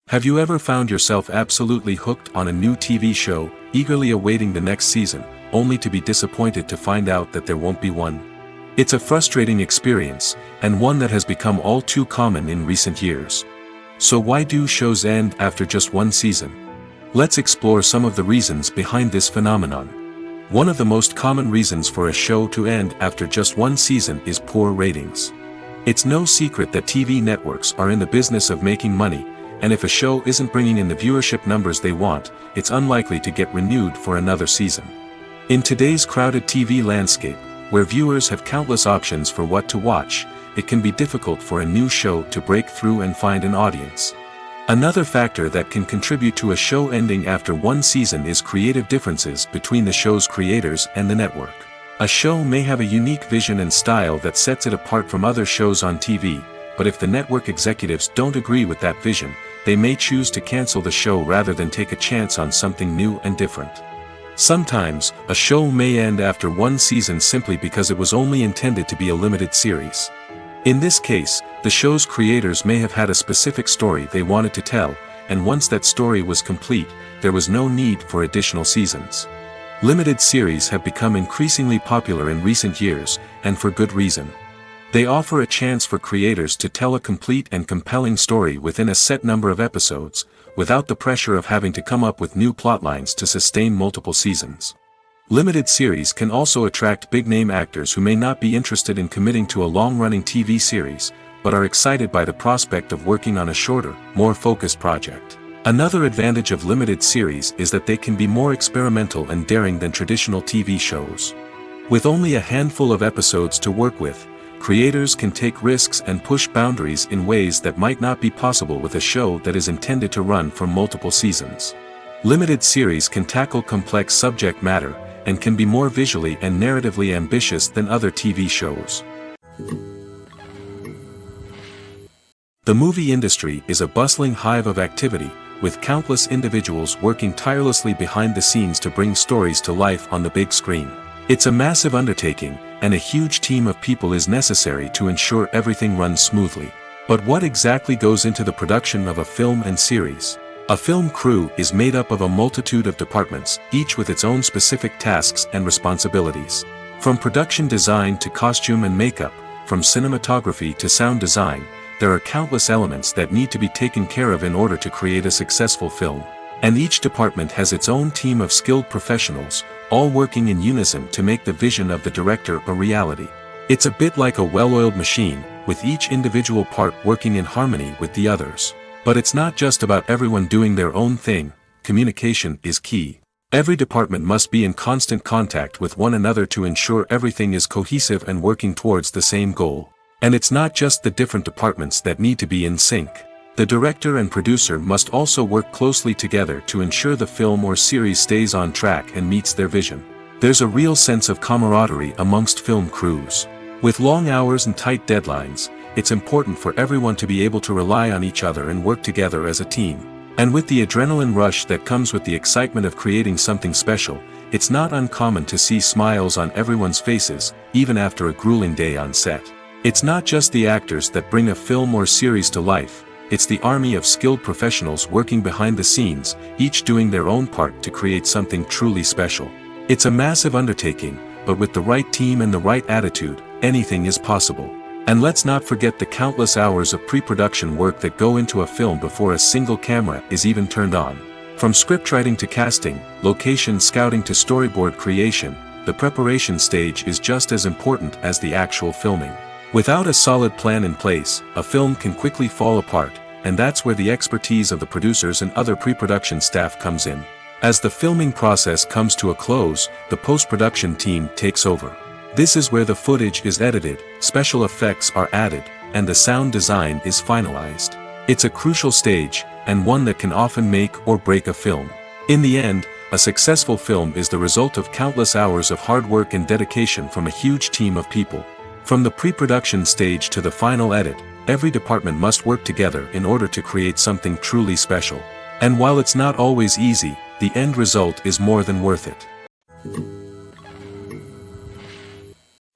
Have you ever found yourself absolutely hooked on a new TV show, eagerly awaiting the next season, only to be disappointed to find out that there won't be one? It's a frustrating experience, and one that has become all too common in recent years. So why do shows end after just one season? Let's explore some of the reasons behind this phenomenon. One of the most common reasons for a show to end after just one season is poor ratings. It's no secret that TV networks are in the business of making money, and if a show isn't bringing in the viewership numbers they want, it's unlikely to get renewed for another season. In today's crowded TV landscape, where viewers have countless options for what to watch, it can be difficult for a new show to break through and find an audience. Another factor that can contribute to a show ending after one season is creative differences between the show's creators and the network. A show may have a unique vision and style that sets it apart from other shows on TV, but if the network executives don't agree with that vision, they may choose to cancel the show rather than take a chance on something new and different. Sometimes, a show may end after one season simply because it was only intended to be a limited series. In this case, the show's creators may have had a specific story they wanted to tell, and once that story was complete, there was no need for additional seasons. Limited series have become increasingly popular in recent years, and for good reason. They offer a chance for creators to tell a complete and compelling story within a set number of episodes, without the pressure of having to come up with new plotlines to sustain multiple seasons. Limited series can also attract big-name actors who may not be interested in committing to a long-running TV series, but are excited by the prospect of working on a shorter, more focused project. Another advantage of limited series is that they can be more experimental and daring than traditional TV shows. With only a handful of episodes to work with, creators can take risks and push boundaries in ways that might not be possible with a show that is intended to run for multiple seasons. Limited series can tackle complex subject matter, and can be more visually and narratively ambitious than other TV shows. The movie industry is a bustling hive of activity, with countless individuals working tirelessly behind the scenes to bring stories to life on the big screen. It's a massive undertaking, and a huge team of people is necessary to ensure everything runs smoothly. But what exactly goes into the production of a film and series? A film crew is made up of a multitude of departments, each with its own specific tasks and responsibilities. From production design to costume and makeup, from cinematography to sound design, there are countless elements that need to be taken care of in order to create a successful film. And each department has its own team of skilled professionals, all working in unison to make the vision of the director a reality. It's a bit like a well-oiled machine, with each individual part working in harmony with the others. But it's not just about everyone doing their own thing. Communication is key. Every department must be in constant contact with one another to ensure everything is cohesive and working towards the same goal. And it's not just the different departments that need to be in sync. The director and producer must also work closely together to ensure the film or series stays on track and meets their vision. There's a real sense of camaraderie amongst film crews. With long hours and tight deadlines, it's important for everyone to be able to rely on each other and work together as a team. And with the adrenaline rush that comes with the excitement of creating something special, it's not uncommon to see smiles on everyone's faces, even after a grueling day on set. It's not just the actors that bring a film or series to life, it's the army of skilled professionals working behind the scenes, each doing their own part to create something truly special. It's a massive undertaking, but with the right team and the right attitude, anything is possible. And let's not forget the countless hours of pre-production work that go into a film before a single camera is even turned on. From scriptwriting to casting, location scouting to storyboard creation, the preparation stage is just as important as the actual filming. Without a solid plan in place, a film can quickly fall apart, and that's where the expertise of the producers and other pre-production staff comes in. As the filming process comes to a close, the post-production team takes over. This is where the footage is edited, special effects are added, and the sound design is finalized. It's a crucial stage, and one that can often make or break a film. In the end, a successful film is the result of countless hours of hard work and dedication from a huge team of people. From the pre-production stage to the final edit, every department must work together in order to create something truly special. And while it's not always easy, the end result is more than worth it.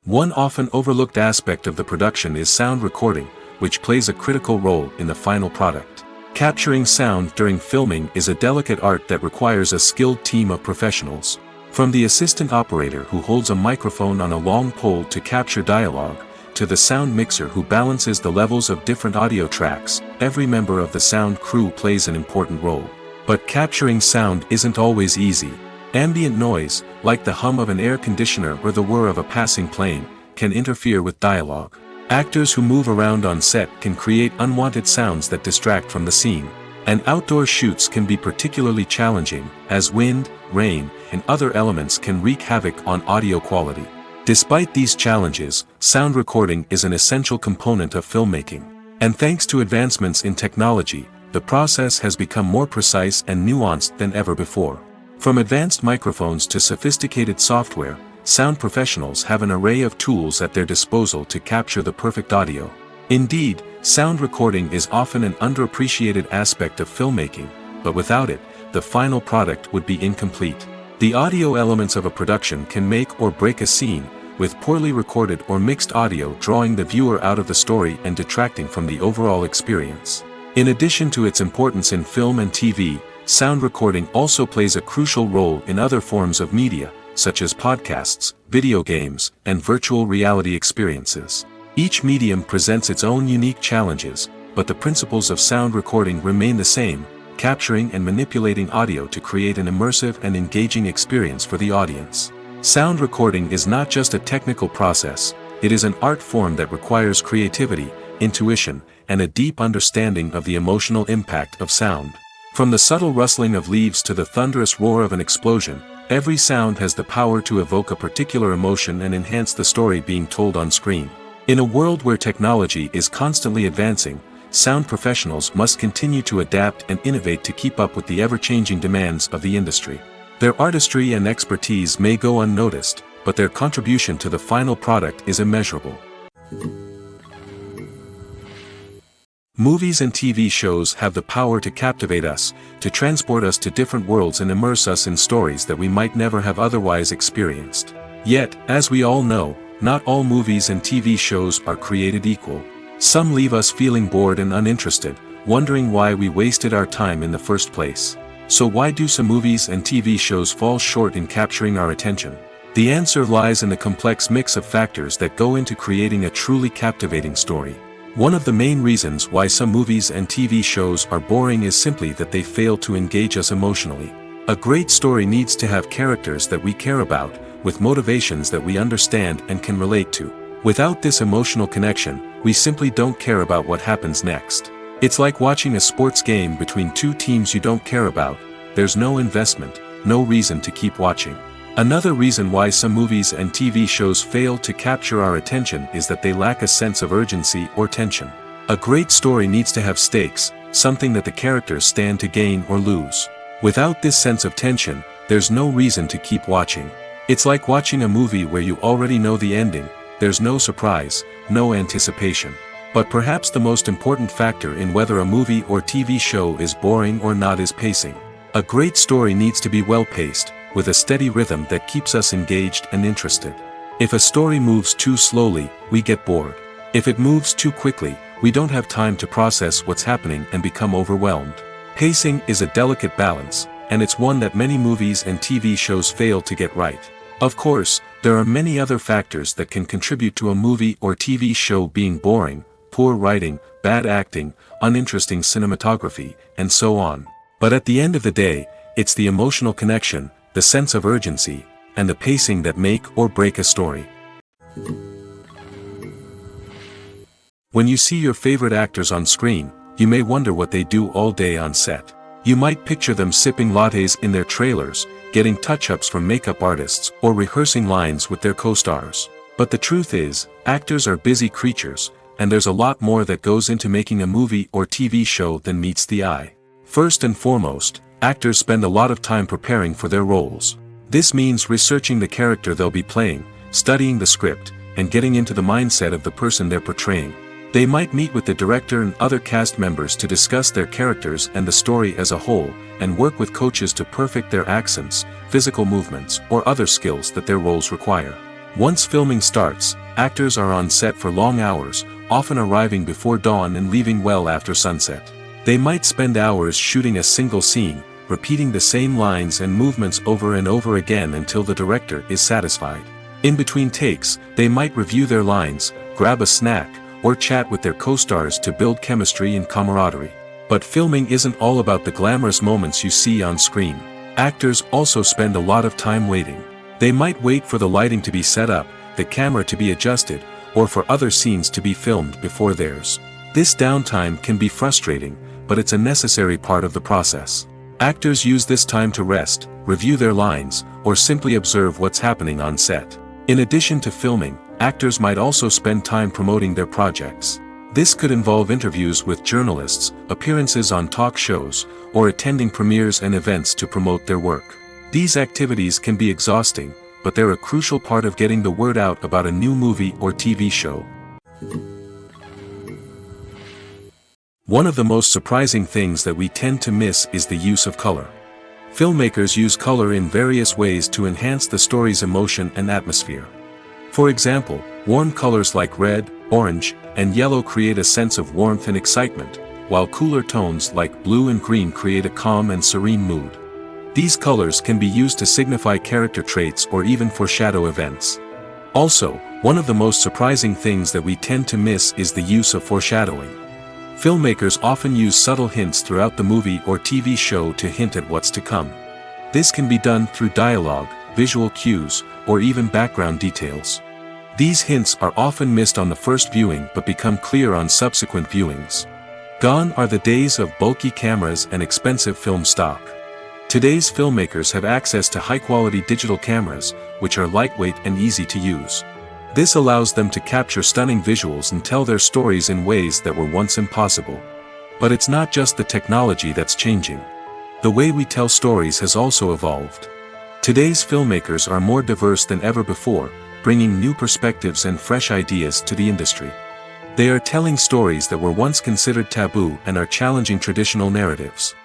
One often overlooked aspect of the production is sound recording, which plays a critical role in the final product. Capturing sound during filming is a delicate art that requires a skilled team of professionals. From the assistant operator who holds a microphone on a long pole to capture dialogue, to the sound mixer who balances the levels of different audio tracks, every member of the sound crew plays an important role. But capturing sound isn't always easy. Ambient noise, like the hum of an air conditioner or the whir of a passing plane, can interfere with dialogue. Actors who move around on set can create unwanted sounds that distract from the scene. And outdoor shoots can be particularly challenging, as wind, rain, and other elements can wreak havoc on audio quality. Despite these challenges, sound recording is an essential component of filmmaking. And thanks to advancements in technology, the process has become more precise and nuanced than ever before. From advanced microphones to sophisticated software, sound professionals have an array of tools at their disposal to capture the perfect audio. Indeed, sound recording is often an underappreciated aspect of filmmaking, but without it, the final product would be incomplete. The audio elements of a production can make or break a scene, with poorly recorded or mixed audio drawing the viewer out of the story and detracting from the overall experience. In addition to its importance in film and TV, sound recording also plays a crucial role in other forms of media, such as podcasts, video games, and virtual reality experiences. Each medium presents its own unique challenges, but the principles of sound recording remain the same, capturing and manipulating audio to create an immersive and engaging experience for the audience. Sound recording is not just a technical process, it is an art form that requires creativity, intuition, and a deep understanding of the emotional impact of sound. From the subtle rustling of leaves to the thunderous roar of an explosion, every sound has the power to evoke a particular emotion and enhance the story being told on screen. In a world where technology is constantly advancing, sound professionals must continue to adapt and innovate to keep up with the ever-changing demands of the industry. Their artistry and expertise may go unnoticed, but their contribution to the final product is immeasurable. Movies and TV shows have the power to captivate us, to transport us to different worlds and immerse us in stories that we might never have otherwise experienced. Yet, as we all know, not all movies and TV shows are created equal. Some leave us feeling bored and uninterested, wondering why we wasted our time in the first place. So why do some movies and TV shows fall short in capturing our attention? The answer lies in the complex mix of factors that go into creating a truly captivating story. One of the main reasons why some movies and TV shows are boring is simply that they fail to engage us emotionally. A great story needs to have characters that we care about, with motivations that we understand and can relate to. Without this emotional connection, we simply don't care about what happens next. It's like watching a sports game between two teams you don't care about. There's no investment, no reason to keep watching. Another reason why some movies and TV shows fail to capture our attention is that they lack a sense of urgency or tension. A great story needs to have stakes, something that the characters stand to gain or lose. Without this sense of tension, there's no reason to keep watching. It's like watching a movie where you already know the ending. There's no surprise, no anticipation. But perhaps the most important factor in whether a movie or TV show is boring or not is pacing. A great story needs to be well-paced, with a steady rhythm that keeps us engaged and interested. If a story moves too slowly, we get bored. If it moves too quickly, we don't have time to process what's happening and become overwhelmed. Pacing is a delicate balance, and it's one that many movies and TV shows fail to get right. Of course, there are many other factors that can contribute to a movie or TV show being boring: poor writing, bad acting, uninteresting cinematography, and so on. But at the end of the day, it's the emotional connection, the sense of urgency, and the pacing that make or break a story. When you see your favorite actors on screen, you may wonder what they do all day on set. You might picture them sipping lattes in their trailers, getting touch-ups from makeup artists, or rehearsing lines with their co-stars. But the truth is, actors are busy creatures, and there's a lot more that goes into making a movie or TV show than meets the eye. First and foremost, actors spend a lot of time preparing for their roles. This means researching the character they'll be playing, studying the script, and getting into the mindset of the person they're portraying. They might meet with the director and other cast members to discuss their characters and the story as a whole, and work with coaches to perfect their accents, physical movements, or other skills that their roles require. Once filming starts, actors are on set for long hours, often arriving before dawn and leaving well after sunset. They might spend hours shooting a single scene, repeating the same lines and movements over and over again until the director is satisfied. In between takes, they might review their lines, grab a snack, or chat with their co-stars to build chemistry and camaraderie. But filming isn't all about the glamorous moments you see on screen. Actors also spend a lot of time waiting. They might wait for the lighting to be set up, the camera to be adjusted, or for other scenes to be filmed before theirs. This downtime can be frustrating, but it's a necessary part of the process. Actors use this time to rest, review their lines, or simply observe what's happening on set. In addition to filming, actors might also spend time promoting their projects. This could involve interviews with journalists, appearances on talk shows, or attending premieres and events to promote their work. These activities can be exhausting, but they're a crucial part of getting the word out about a new movie or TV show. One of the most surprising things that we tend to miss is the use of color. Filmmakers use color in various ways to enhance the story's emotion and atmosphere. For example, warm colors like red, orange, and yellow create a sense of warmth and excitement, while cooler tones like blue and green create a calm and serene mood. These colors can be used to signify character traits or even foreshadow events. Also, one of the most surprising things that we tend to miss is the use of foreshadowing. Filmmakers often use subtle hints throughout the movie or TV show to hint at what's to come. This can be done through dialogue, visual cues, or even background details. These hints are often missed on the first viewing but become clear on subsequent viewings. Gone are the days of bulky cameras and expensive film stock. Today's filmmakers have access to high-quality digital cameras, which are lightweight and easy to use. This allows them to capture stunning visuals and tell their stories in ways that were once impossible. But it's not just the technology that's changing. The way we tell stories has also evolved. Today's filmmakers are more diverse than ever before, bringing new perspectives and fresh ideas to the industry. They are telling stories that were once considered taboo and are challenging traditional narratives.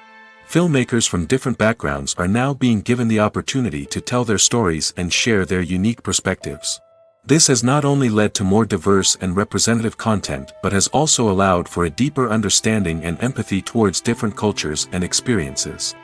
Filmmakers from different backgrounds are now being given the opportunity to tell their stories and share their unique perspectives. This has not only led to more diverse and representative content but has also allowed for a deeper understanding and empathy towards different cultures and experiences.